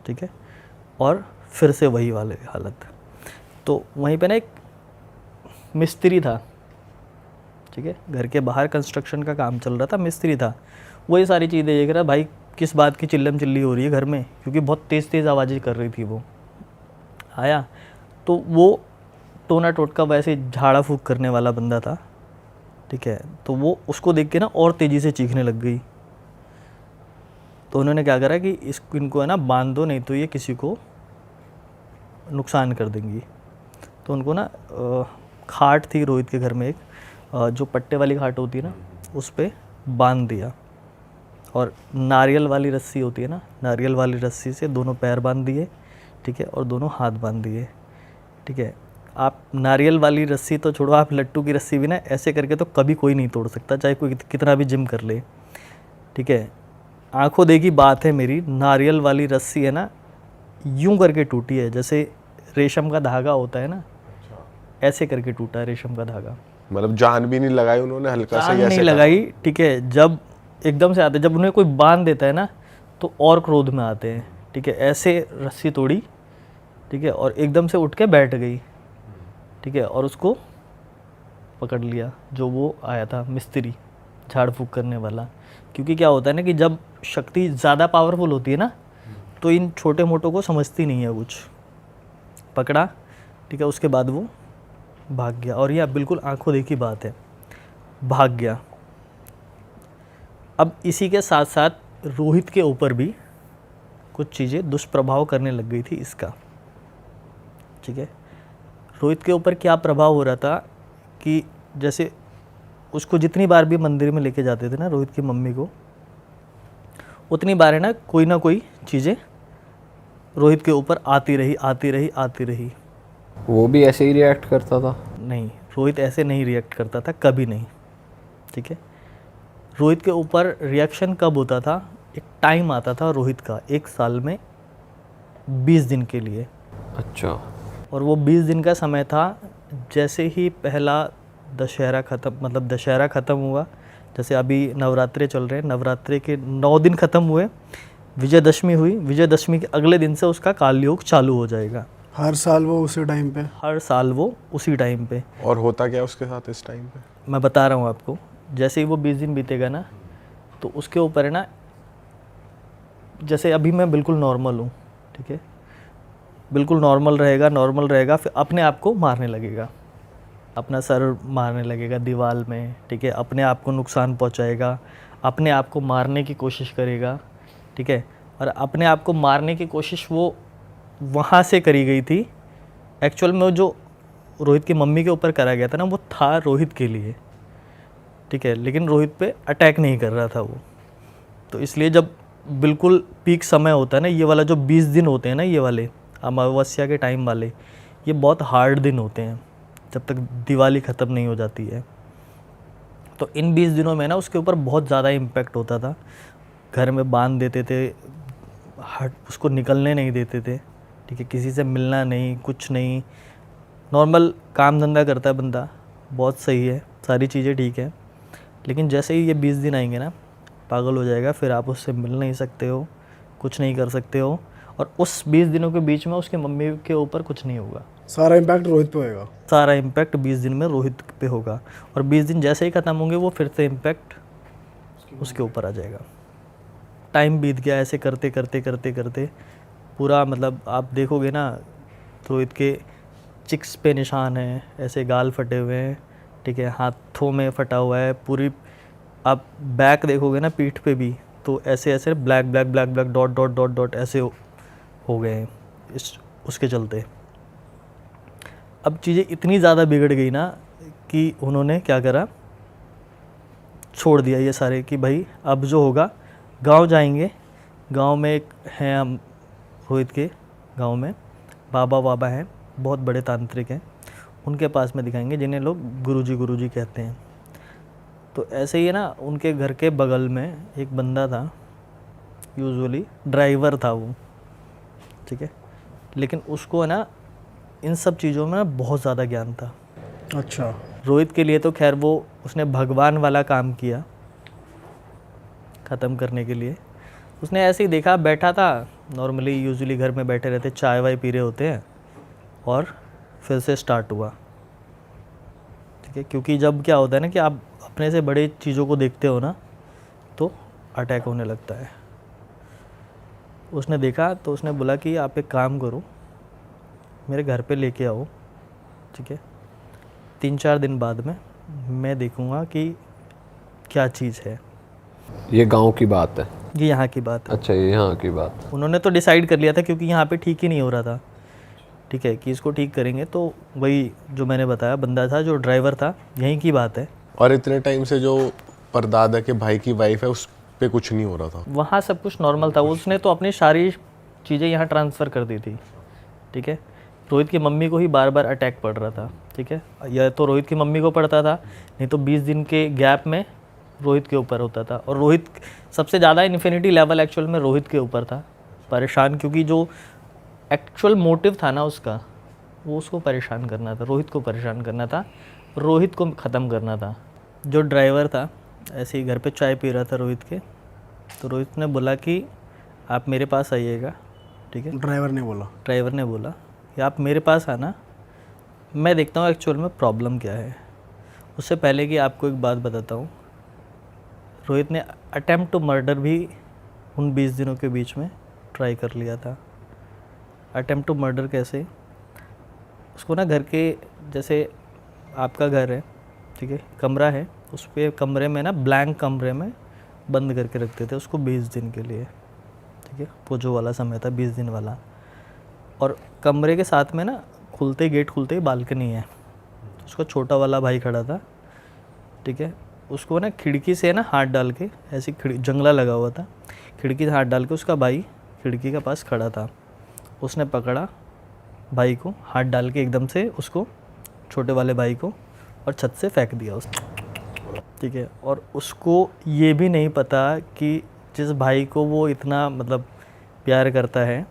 Speaker 1: ठीक है, और फिर से वही वाले हालत। तो वहीं पे ना एक मिस्त्री था, ठीक है, घर के बाहर कंस्ट्रक्शन का काम चल रहा था, मिस्त्री था, वो ये सारी चीज़ें देख रहा, भाई किस बात की चिल्लम चिल्ली हो रही है घर में, क्योंकि बहुत तेज़ तेज़ आवाज़ें कर रही थी वो। आया तो वो टोना टोटका वैसे झाड़ा फूक करने वाला बंदा था। ठीक है, तो वो उसको देख के ना और तेज़ी से चीखने लग गई। तो उन्होंने क्या करा कि इनको है ना बांध दो, नहीं तो ये किसी को नुकसान कर देंगी। तो उनको ना खाट थी रोहित के घर में एक, जो पट्टे वाली खाट होती है ना, उस पर बांध दिया, और नारियल वाली रस्सी होती है ना, नारियल वाली रस्सी से दोनों पैर बांध दिए। ठीक है, और दोनों हाथ बांध दिए। ठीक है, आप नारियल वाली रस्सी तो छोड़ो, आप लट्टू की रस्सी भी ना ऐसे करके तो कभी कोई नहीं तोड़ सकता, चाहे कोई कितना भी जिम कर ले। ठीक है, आंखों देखी बात है मेरी, नारियल वाली रस्सी है ना यूं करके टूटी है, जैसे रेशम का धागा होता है ना, ऐसे करके टूटा है रेशम का धागा।
Speaker 3: मतलब जान भी नहीं लगाई उन्होंने, हल्का सा
Speaker 1: जान
Speaker 3: ही ऐसे
Speaker 1: नहीं लगाई। ठीक है, जब एकदम से आते, जब उन्हें कोई बांध देता है ना तो और क्रोध में आते हैं। ठीक है, ऐसे रस्सी तोड़ी। ठीक है, और एकदम से उठ के बैठ गई। ठीक है, और उसको पकड़ लिया जो वो आया था मिस्त्री झाड़ फूक करने वाला। क्योंकि क्या होता है ना कि जब शक्ति ज़्यादा पावरफुल होती है ना, तो इन छोटे मोटों को समझती नहीं है कुछ। पकड़ा, ठीक है, उसके बाद वो भाग गया, और यह बिल्कुल आंखों देखी बात है, भाग गया। अब इसी के साथ साथ रोहित के ऊपर भी कुछ चीज़ें दुष्प्रभाव करने लग गई थी इसका। ठीक है, रोहित के ऊपर क्या प्रभाव हो रहा था कि जैसे उसको जितनी बार भी मंदिर में लेके जाते थे ना रोहित की मम्मी को, उतनी बार है ना कोई चीज़ें रोहित के ऊपर आती रही आती रही आती रही।
Speaker 2: वो भी ऐसे ही रिएक्ट करता था?
Speaker 1: नहीं, रोहित ऐसे नहीं रिएक्ट करता था, कभी नहीं। ठीक है, रोहित के ऊपर रिएक्शन कब होता था, एक टाइम आता था रोहित का 1 साल में 20 दिन के लिए।
Speaker 2: अच्छा।
Speaker 1: और वो 20 दिन का समय था, जैसे ही पहला दशहरा ख़त्म, मतलब दशहरा ख़त्म हुआ, जैसे अभी नवरात्रे चल रहे हैं, नवरात्रे के 9 दिन ख़त्म हुए, विजयदशमी हुई, विजयदशमी के अगले दिन से उसका काल योग चालू हो जाएगा।
Speaker 4: हर साल वो उसी टाइम पे?
Speaker 1: हर साल वो उसी टाइम पे।
Speaker 3: और होता क्या उसके साथ इस टाइम पे?
Speaker 1: मैं बता रहा हूँ आपको, जैसे ही वो 20 दिन बीतेगा ना, तो उसके ऊपर है ना, जैसे अभी मैं बिल्कुल नॉर्मल हूँ, ठीक है, बिल्कुल नॉर्मल रहेगा, फिर अपने आप को मारने लगेगा, अपना सर मारने लगेगा दीवार में। ठीक है, अपने आप को नुकसान पहुँचाएगा, अपने आप को मारने की कोशिश करेगा। ठीक है, और अपने आप को मारने की कोशिश वो वहाँ से करी गई थी। एक्चुअल में जो रोहित की मम्मी के ऊपर करा गया था ना, वो था रोहित के लिए। ठीक है, लेकिन रोहित पे अटैक नहीं कर रहा था वो। तो इसलिए जब बिल्कुल पीक समय होता है ना, ये वाला जो 20 दिन होते हैं ना, ये वाले अमावस्या के टाइम वाले, ये बहुत हार्ड दिन होते हैं जब तक दिवाली ख़त्म नहीं हो जाती है। तो इन 20 दिनों में ना उसके ऊपर बहुत ज़्यादा इम्पैक्ट होता था। घर में बांध देते थे, उसको निकलने नहीं देते थे। ठीक है, किसी से मिलना नहीं, कुछ नहीं, नॉर्मल काम धंधा करता है बंदा, बहुत सही है, सारी चीज़ें ठीक है। लेकिन जैसे ही ये 20 दिन आएंगे ना, पागल हो जाएगा, फिर आप उससे मिल नहीं सकते हो, कुछ नहीं कर सकते हो, और उस 20 दिनों के बीच में उसके मम्मी के ऊपर कुछ नहीं होगा।
Speaker 4: सारा इम्पैक्ट रोहित पे होएगा?
Speaker 1: सारा इम्पैक्ट 20 दिन में रोहित पे होगा, और 20 दिन जैसे ही ख़त्म होंगे वो फिर से इम्पैक्ट उसके ऊपर आ जाएगा। टाइम बीत गया ऐसे करते करते करते करते पूरा, मतलब आप देखोगे ना, रोहित के चिक्स पे निशान है, ऐसे गाल फटे हुए हैं। ठीक है, हाथों में फटा हुआ है पूरी, आप बैक देखोगे ना पीठ पे भी, तो ऐसे ऐसे black black black black dot dot dot dot ऐसे हो गए हैं उसके चलते। अब चीज़ें इतनी ज़्यादा बिगड़ गई ना कि उन्होंने क्या करा, छोड़ दिया ये सारे कि भाई अब जो होगा गांव जाएंगे। गांव में एक हैं, हम रोहित के गांव में बाबा हैं, बहुत बड़े तांत्रिक हैं, उनके पास में दिखाएंगे, जिन्हें लोग गुरुजी कहते हैं। तो ऐसे ही है ना, उनके घर के बगल में एक बंदा था, यूजुअली ड्राइवर था वो। ठीक है, लेकिन उसको है ना इन सब चीज़ों में ना बहुत ज़्यादा ज्ञान था।
Speaker 4: अच्छा।
Speaker 1: रोहित के लिए तो खैर वो उसने भगवान वाला काम किया ख़त्म करने के लिए। उसने ऐसे ही देखा, बैठा था नॉर्मली, यूजुअली घर में बैठे रहते, चाय वाय पी रहे होते हैं, और फिर से स्टार्ट हुआ। ठीक है, क्योंकि जब क्या होता है ना कि आप अपने से बड़े चीज़ों को देखते हो ना तो अटैक होने लगता है। उसने देखा तो उसने बोला कि आप एक काम करो, मेरे घर पे लेके आओ, ठीक है, 3-4 दिन बाद में मैं देखूंगा कि क्या चीज़ है।
Speaker 2: ये गांव की बात है?
Speaker 1: ये यहाँ की बात है।
Speaker 2: अच्छा, ये यहाँ की बात है।
Speaker 1: उन्होंने तो डिसाइड कर लिया था क्योंकि यहाँ पे ठीक ही नहीं हो रहा था, ठीक है, कि इसको ठीक करेंगे। तो वही जो मैंने बताया बंदा था, जो ड्राइवर था, यहीं की बात है।
Speaker 3: और इतने टाइम से जो परदादा के भाई की वाइफ है उस पे कुछ नहीं हो रहा था?
Speaker 1: वहाँ सब कुछ नॉर्मल था। उसने तो अपनी सारी चीज़ें यहाँ ट्रांसफ़र कर दी थी, ठीक है। रोहित की मम्मी को ही बार बार अटैक पड़ रहा था, ठीक है, या तो रोहित की मम्मी को पड़ता था, नहीं तो 20 दिन के गैप में रोहित के ऊपर होता था। और रोहित सबसे ज़्यादा इन्फिनिटी लेवल एक्चुअल में रोहित के ऊपर था, परेशान, क्योंकि जो एक्चुअल मोटिव था ना उसका, वो उसको परेशान करना था, रोहित को परेशान करना था, रोहित को ख़त्म करना था। जो ड्राइवर था ऐसे ही घर पे चाय पी रहा था रोहित के, तो रोहित ने बोला कि आप मेरे पास आइएगा, ठीक है।
Speaker 4: ड्राइवर ने बोला?
Speaker 1: ड्राइवर ने बोला कि आप मेरे पास आना, मैं देखता हूँ एक्चुअल में प्रॉब्लम क्या है। उससे पहले कि आपको एक बात बताता हूँ, रोहित ने अटेम्प्ट टू मर्डर भी उन 20 दिनों के बीच में ट्राई कर लिया था। अटेम्प्ट टू मर्डर कैसे? उसको ना घर के, जैसे आपका घर है, ठीक है, कमरा है, उस पे कमरे में ना ब्लैंक कमरे में बंद करके रखते थे उसको 20 दिन के लिए, ठीक है, वो जो वाला समय था 20 दिन वाला। और कमरे के साथ में ना खुलते गेट खुलते ही बालकनी है, उसका छोटा वाला भाई खड़ा था, ठीक है। उसको ना खिड़की से ना हाथ डाल के, ऐसी जंगला लगा हुआ था, खिड़की से हाथ डाल के उसका भाई खिड़की के पास खड़ा था। उसने पकड़ा भाई को, हाथ डाल के एकदम से उसको, छोटे वाले भाई को, और छत से फेंक दिया उसने, ठीक है। और उसको ये भी नहीं पता कि जिस भाई को वो इतना मतलब प्यार करता है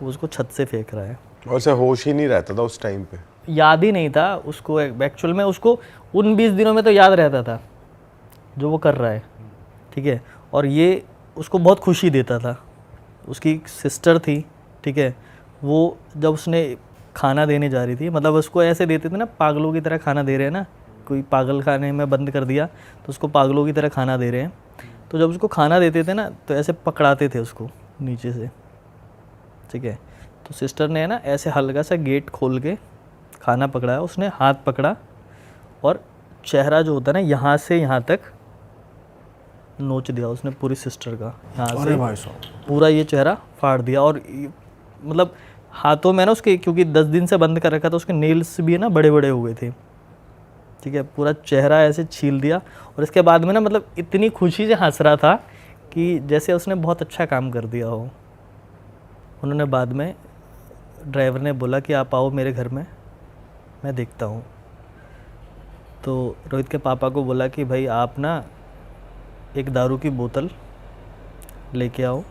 Speaker 1: वो उसको छत से फेंक रहा है।
Speaker 3: और उसे होश ही नहीं रहता था उस टाइम पे?
Speaker 1: याद ही नहीं था उसको एक्चुअल में। उसको उन 20 दिनों में तो याद रहता था जो वो कर रहा है, ठीक है। और ये उसको बहुत खुशी देता था। उसकी सिस्टर थी, ठीक है, वो जब उसने खाना देने जा रही थी, मतलब उसको ऐसे देते थे ना, पागलों की तरह खाना दे रहे हैं ना, कोई पागल खाने में बंद कर दिया तो उसको पागलों की तरह खाना दे रहे हैं। तो जब उसको खाना देते थे ना तो ऐसे पकड़ाते थे उसको नीचे से, ठीक है। तो सिस्टर ने ना ऐसे हल्का सा गेट खोल के खाना पकड़ाया, उसने हाथ पकड़ा और चेहरा जो होता है ना यहाँ से यहाँ तक नोच दिया उसने पूरी सिस्टर का, यहाँ से
Speaker 4: अरे भाई साहब,
Speaker 1: पूरा ये चेहरा फाड़ दिया। और मतलब हाथों में ना उसके, क्योंकि 10 दिन से बंद कर रखा था, उसके नेल्स भी ना बड़े बड़े हुए थे, ठीक है, पूरा चेहरा ऐसे छील दिया। और इसके बाद में ना मतलब इतनी खुशी से हंस रहा था कि जैसे उसने बहुत अच्छा काम कर दिया हो। उन्होंने बाद में, ड्राइवर ने बोला कि आप आओ मेरे घर में, मैं देखता हूँ। तो रोहित के पापा को बोला कि भाई आप ना एक दारू की बोतल लेके आओ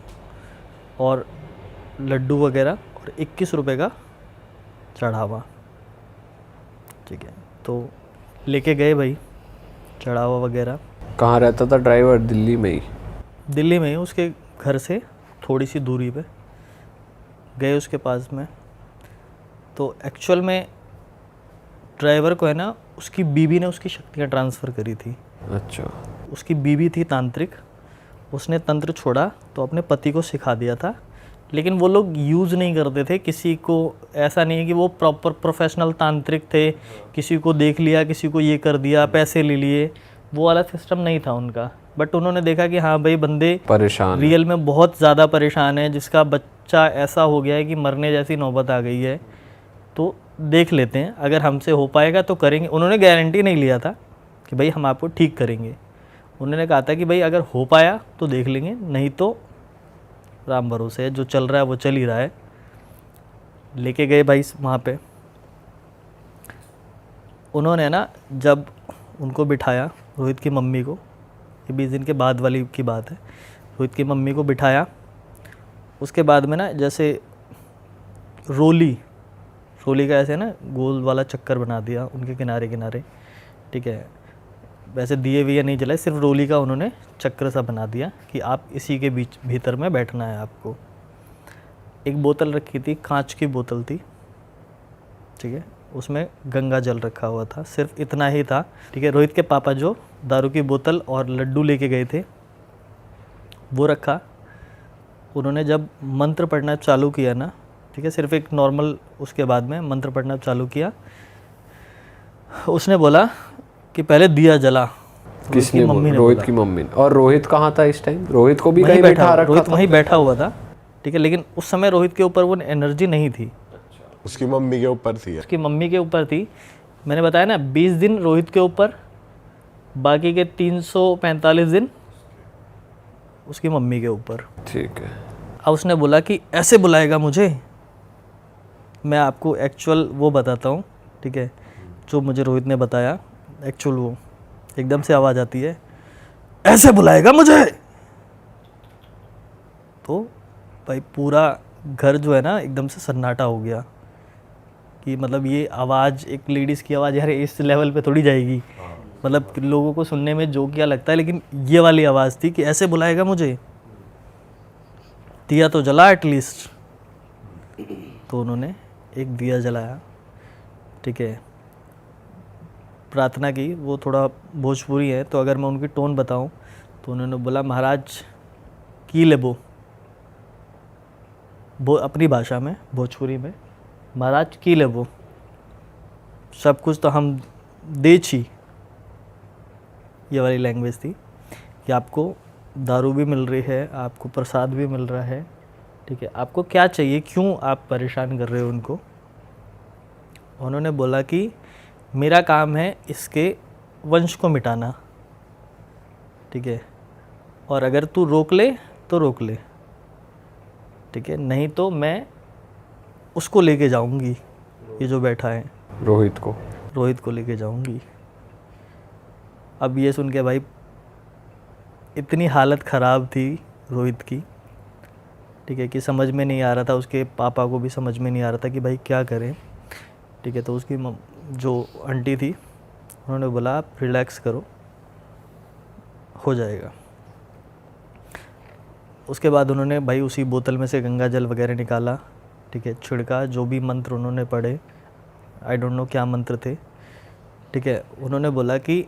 Speaker 1: और लड्डू वगैरह और 21 रुपए का चढ़ावा, ठीक है। तो लेके गए भाई चढ़ावा वगैरह।
Speaker 2: कहाँ रहता था ड्राइवर? दिल्ली में ही?
Speaker 1: दिल्ली में ही, उसके घर से थोड़ी सी दूरी पे गए उसके पास में। तो एक्चुअल में ड्राइवर को है ना उसकी बीवी ने उसकी शक्तियाँ ट्रांसफ़र करी थी।
Speaker 2: अच्छा।
Speaker 1: उसकी बीवी थी तांत्रिक, उसने तंत्र छोड़ा तो अपने पति को सिखा दिया था, लेकिन वो लोग यूज़ नहीं करते थे किसी को। ऐसा नहीं है कि वो प्रॉपर प्रोफेशनल तांत्रिक थे, किसी को देख लिया, किसी को ये कर दिया, पैसे ले लिए, वो वाला सिस्टम नहीं था उनका। बट उन्होंने देखा कि हाँ भाई बंदे
Speaker 2: परेशान
Speaker 1: रियल में बहुत ज़्यादा परेशान है, जिसका बच्चा ऐसा हो गया है कि मरने जैसी नौबत आ गई है, तो देख लेते हैं, अगर हमसे हो पाएगा तो करेंगे। उन्होंने गारंटी नहीं लिया था कि भाई हम आपको ठीक करेंगे, उन्होंने कहा था कि भाई अगर हो पाया तो देख लेंगे, नहीं तो राम भरोसे है, जो चल रहा है वो चल ही रहा है। लेके गए भाई वहाँ पे। उन्होंने ना जब उनको बिठाया, रोहित की मम्मी को, ये 20 दिन के बाद वाली की बात है, रोहित की मम्मी को बिठाया। उसके बाद में ना जैसे रोली का ऐसे ना गोल वाला चक्कर बना दिया उनके किनारे किनारे, ठीक है। वैसे दिए भी या नहीं जलाए, सिर्फ रोली का उन्होंने चक्कर सा बना दिया कि आप इसी के बीच भीतर में बैठना है आपको। एक बोतल रखी थी, कांच की बोतल थी, ठीक है, उसमें गंगा जल रखा हुआ था, सिर्फ इतना ही था, ठीक है। रोहित के पापा जो दारू की बोतल और लड्डू लेके गए थे वो रखा। उन्होंने जब मंत्र पढ़ना चालू किया ना, ठीक है, सिर्फ एक नॉर्मल उसके बाद में मंत्र पढ़ना चालू किया, उसने बोला कि पहले दिया जला।
Speaker 2: किसने बोला? रोहित की मम्मी ने। और रोहित कहाँ था इस टाइम? रोहित को भी
Speaker 1: वहीं
Speaker 2: कहीं बैठा रखा
Speaker 1: रोहित
Speaker 2: था?
Speaker 1: वहीं बैठा हुआ था, ठीक है, लेकिन उस समय रोहित के ऊपर वो एनर्जी नहीं थी,
Speaker 3: उसकी मम्मी के ऊपर थी।
Speaker 1: उसकी मम्मी के ऊपर थी। मैंने बताया ना 20 दिन रोहित के ऊपर, बाकी के 345 दिन उसकी मम्मी के ऊपर।
Speaker 2: ठीक है।
Speaker 1: अब उसने बोला कि ऐसे बुलाएगा मुझे। मैं आपको एक्चुअल वो बताता हूँ, ठीक है, जो मुझे रोहित ने बताया एक्चुअल वो। एकदम से आवाज़ आती है, ऐसे बुलाएगा मुझे। तो भाई पूरा घर जो है ना एकदम से सन्नाटा हो गया कि मतलब ये आवाज़, एक लेडीज़ की आवाज़ यार इस लेवल पे थोड़ी जाएगी, मतलब लोगों को सुनने में जो क्या लगता है, लेकिन ये वाली आवाज़ थी कि ऐसे बुलाएगा मुझे। दिया तो जला एटलीस्ट। तो उन्होंने एक दिया जलाया, ठीक है, प्रार्थना की। वो थोड़ा भोजपुरी है तो अगर मैं उनकी टोन बताऊं तो उन्होंने बोला महाराज की लेबो, वो अपनी भाषा में भोजपुरी में, महाराज की लेबो, सब कुछ तो हम दे छी, ये वाली लैंग्वेज थी कि आपको दारू भी मिल रही है, आपको प्रसाद भी मिल रहा है, ठीक है, आपको क्या चाहिए, क्यों आप परेशान कर रहे हो उनको। उन्होंने बोला कि मेरा काम है इसके वंश को मिटाना, ठीक है, और अगर तू रोक ले तो रोक ले, ठीक है, नहीं तो मैं उसको लेके जाऊंगी, ये जो बैठा है रोहित को लेके जाऊंगी। अब ये सुन के भाई इतनी हालत ख़राब थी रोहित की, ठीक है, कि समझ में नहीं आ रहा था, उसके पापा को भी समझ में नहीं आ रहा था कि भाई क्या करें, ठीक है। तो उसकी जो आंटी थी उन्होंने बोला आप रिलैक्स करो, हो जाएगा। उसके बाद उन्होंने भाई उसी बोतल में से गंगा जल वगैरह निकाला, ठीक है, छिड़का, जो भी मंत्र उन्होंने पढ़े, आई डोंट नो क्या मंत्र थे, ठीक है। उन्होंने बोला कि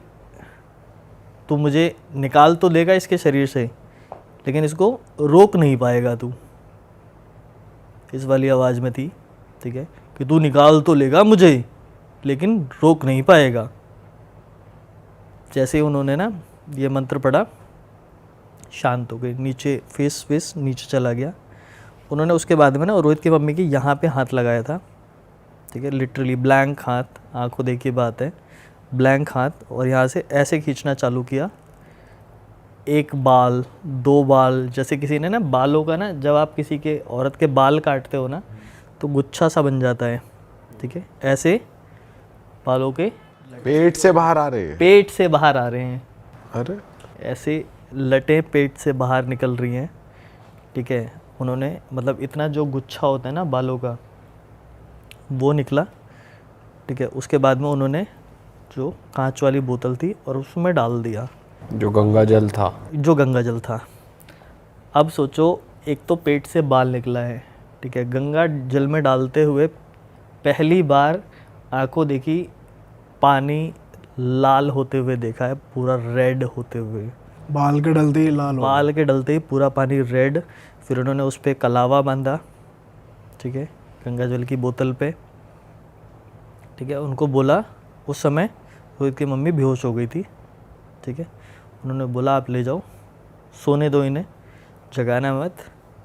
Speaker 1: तू मुझे निकाल तो देगा इसके शरीर से, लेकिन इसको रोक नहीं पाएगा तू, इस वाली आवाज़ में थी, ठीक है, कि तू निकाल तो लेगा मुझे लेकिन रोक नहीं पाएगा। जैसे ही उन्होंने ना ये मंत्र पढ़ा, शांत हो गई, नीचे फेस नीचे चला गया। उन्होंने उसके बाद में ना रोहित की मम्मी की यहाँ पे हाथ लगाया था, ठीक है, लिटरली ब्लैंक हाथ, आंखों देखी बात है, ब्लैंक हाथ, और यहाँ से ऐसे खींचना चालू किया, एक बाल, दो बाल, जैसे किसी ने ना बालों का ना, जब आप किसी के औरत के बाल काटते हो ना तो गुच्छा सा बन जाता है, ठीक है, ऐसे बालों के
Speaker 3: पेट से बाहर आ रहे हैं।
Speaker 1: पेट से बाहर आ रहे हैं,
Speaker 3: अरे
Speaker 1: ऐसे लटें पेट से बाहर निकल रही हैं, ठीक है। उन्होंने मतलब इतना जो गुच्छा होता है ना बालों का वो निकला, ठीक है। उसके बाद में उन्होंने जो कांच वाली बोतल थी और उसमें डाल दिया
Speaker 2: जो गंगा जल था। अब सोचो, एक तो पेट से बाल निकला है, ठीक है, गंगा जल में डालते हुए पहली बार आंखों देखी, पानी लाल होते हुए देखा है, पूरा रेड होते हुए,
Speaker 4: बाल के डलते ही लाल हो गया।
Speaker 1: बाल के डलते ही पूरा पानी रेड। फिर उन्होंने उस पर कलावा बांधा, ठीक है, गंगा जल की बोतल पे, ठीक है। उनको बोला, उस समय रोहित की मम्मी बेहोश हो गई थी, ठीक है। उन्होंने बोला आप ले जाओ, सोने दो इन्हें, जगाना मत,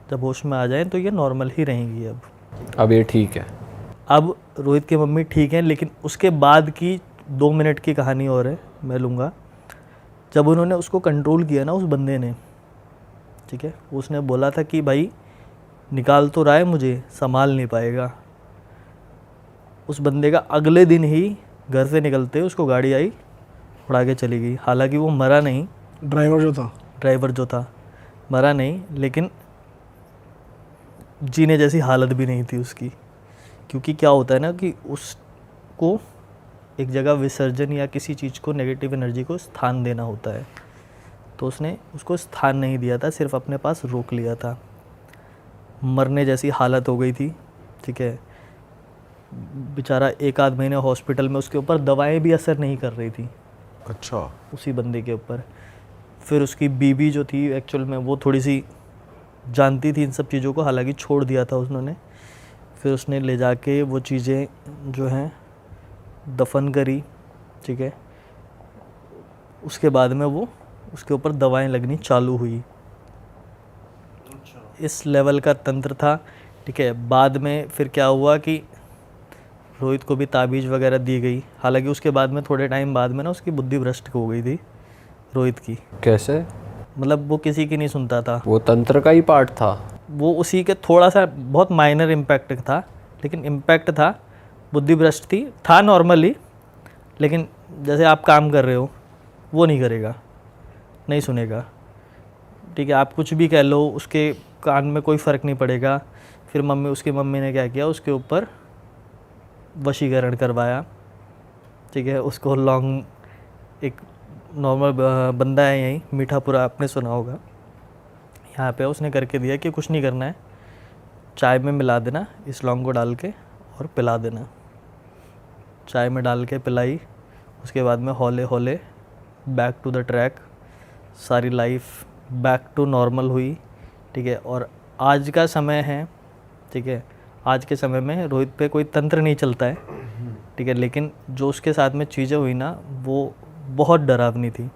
Speaker 1: जब होश में आ जाएं तो ये नॉर्मल ही रहेंगी। अब
Speaker 2: ये ठीक है।
Speaker 1: अब रोहित की मम्मी ठीक है, लेकिन उसके बाद की 2 मिनट की कहानी और है, मैं लूँगा। जब उन्होंने उसको कंट्रोल किया ना उस बंदे ने, ठीक है, उसने बोला था कि भाई निकाल तो रहा है मुझे, संभाल नहीं पाएगा। उस बंदे का अगले दिन ही घर से निकलते उसको गाड़ी आई, उड़ा के चली गई। हालांकि वो मरा नहीं, ड्राइवर जो था मरा नहीं, लेकिन जीने जैसी हालत भी नहीं थी उसकी, क्योंकि क्या होता है ना कि उसको एक जगह विसर्जन या किसी चीज़ को, नेगेटिव एनर्जी को स्थान देना होता है, तो उसने उसको स्थान नहीं दिया था, सिर्फ अपने पास रोक लिया था। मरने जैसी हालत हो गई थी, ठीक है। बेचारा 1 आध महीने हॉस्पिटल में, उसके ऊपर दवाएं भी असर नहीं कर रही थी
Speaker 3: अच्छा।
Speaker 1: उसी बंदे के ऊपर। फिर उसकी बीवी जो थी एक्चुअल में वो थोड़ी सी जानती थी इन सब चीज़ों को, हालांकि छोड़ दिया था उन्होंने। फिर उसने ले जाके वो चीज़ें जो हैं दफन करी, ठीक है। उसके बाद में वो उसके ऊपर दवाएं लगनी चालू हुई। इस लेवल का तंत्र था, ठीक है। बाद में फिर क्या हुआ कि रोहित को भी ताबीज़ वगैरह दी गई। हालांकि उसके बाद में थोड़े टाइम बाद में ना उसकी बुद्धि भ्रष्ट हो गई थी रोहित की।
Speaker 2: कैसे?
Speaker 1: मतलब वो किसी की नहीं सुनता था।
Speaker 2: वो तंत्र का ही पार्ट था?
Speaker 1: वो उसी के थोड़ा सा बहुत माइनर इम्पैक्ट था, लेकिन इम्पैक्ट था। बुद्धि भ्रष्ट थी, था नॉर्मली, लेकिन जैसे आप काम कर रहे हो वो नहीं करेगा, नहीं सुनेगा, ठीक है। आप कुछ भी कह लो उसके कान में कोई फ़र्क नहीं पड़ेगा। फिर उसकी मम्मी ने क्या किया, उसके ऊपर वशीकरण करवाया, ठीक है। उसको लॉन्ग, एक नॉर्मल बंदा है यहीं मीठापुरा, आपने सुना होगा, यहाँ पे उसने करके दिया कि कुछ नहीं करना है, चाय में मिला देना, इस लौंग को डाल के और पिला देना। चाय में डाल के पिलाई, उसके बाद में हौले हौले बैक टू द ट्रैक, सारी लाइफ बैक टू नॉर्मल हुई, ठीक है। और आज का समय है, ठीक है, आज के समय में रोहित पे कोई तंत्र नहीं चलता है, ठीक है, लेकिन जो उसके साथ में चीज़ें हुई ना वो बहुत डरावनी थी।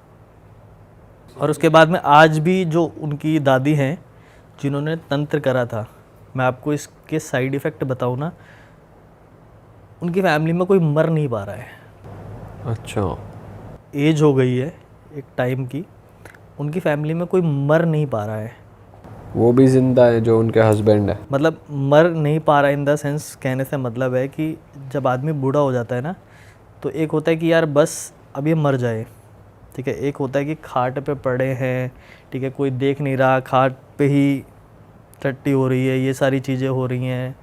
Speaker 1: और उसके बाद में आज भी जो उनकी दादी हैं जिन्होंने तंत्र करा था, मैं आपको इसके साइड इफ़ेक्ट बताऊँ ना, उनकी फैमिली में कोई मर नहीं पा रहा है।
Speaker 2: अच्छा।
Speaker 1: एज हो गई है एक टाइम की, उनकी फैमिली में कोई मर नहीं पा रहा है।
Speaker 2: वो भी जिंदा है जो उनके हस्बैंड है?
Speaker 1: मतलब मर नहीं पा रहा इन द सेंस, कहने से मतलब है कि जब आदमी बूढ़ा हो जाता है ना, तो एक होता है कि यार बस अब ये मर जाए, ठीक है। एक होता है कि खाट पे पड़े हैं, ठीक है, कोई देख नहीं रहा, खाट पे ही टट्टी हो रही है, ये सारी चीज़ें हो रही हैं,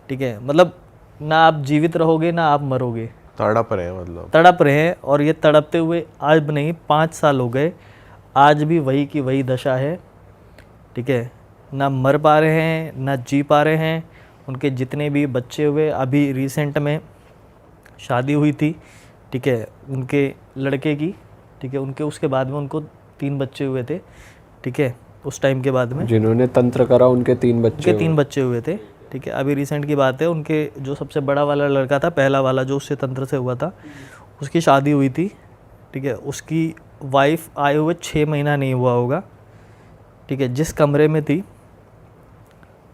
Speaker 1: ठीक है। मतलब ना आप जीवित रहोगे ना आप मरोगे,
Speaker 3: तड़प रहे हैं, मतलब
Speaker 1: तड़प रहे हैं। और ये तड़पते हुए आज नहीं 5 साल हो गए, आज भी वही की वही दशा है, ठीक है। ना मर पा रहे हैं ना जी पा रहे हैं। उनके जितने भी बच्चे हुए, अभी रिसेंट में शादी हुई थी, ठीक है, उनके लड़के की, ठीक है, उनके उसके बाद में उनको 3 बच्चे हुए थे, ठीक है। उस टाइम के बाद में
Speaker 2: जिन्होंने तंत्र करा उनके 3 बच्चे
Speaker 1: उनके 3 बच्चे हुए थे, ठीक है। अभी रिसेंट की बात है, उनके जो सबसे बड़ा वाला लड़का था, पहला वाला जो उससे तंत्र से हुआ था, उसकी शादी हुई थी, ठीक है। उसकी वाइफ आए हुए 6 महीना नहीं हुआ होगा, ठीक है। जिस कमरे में थी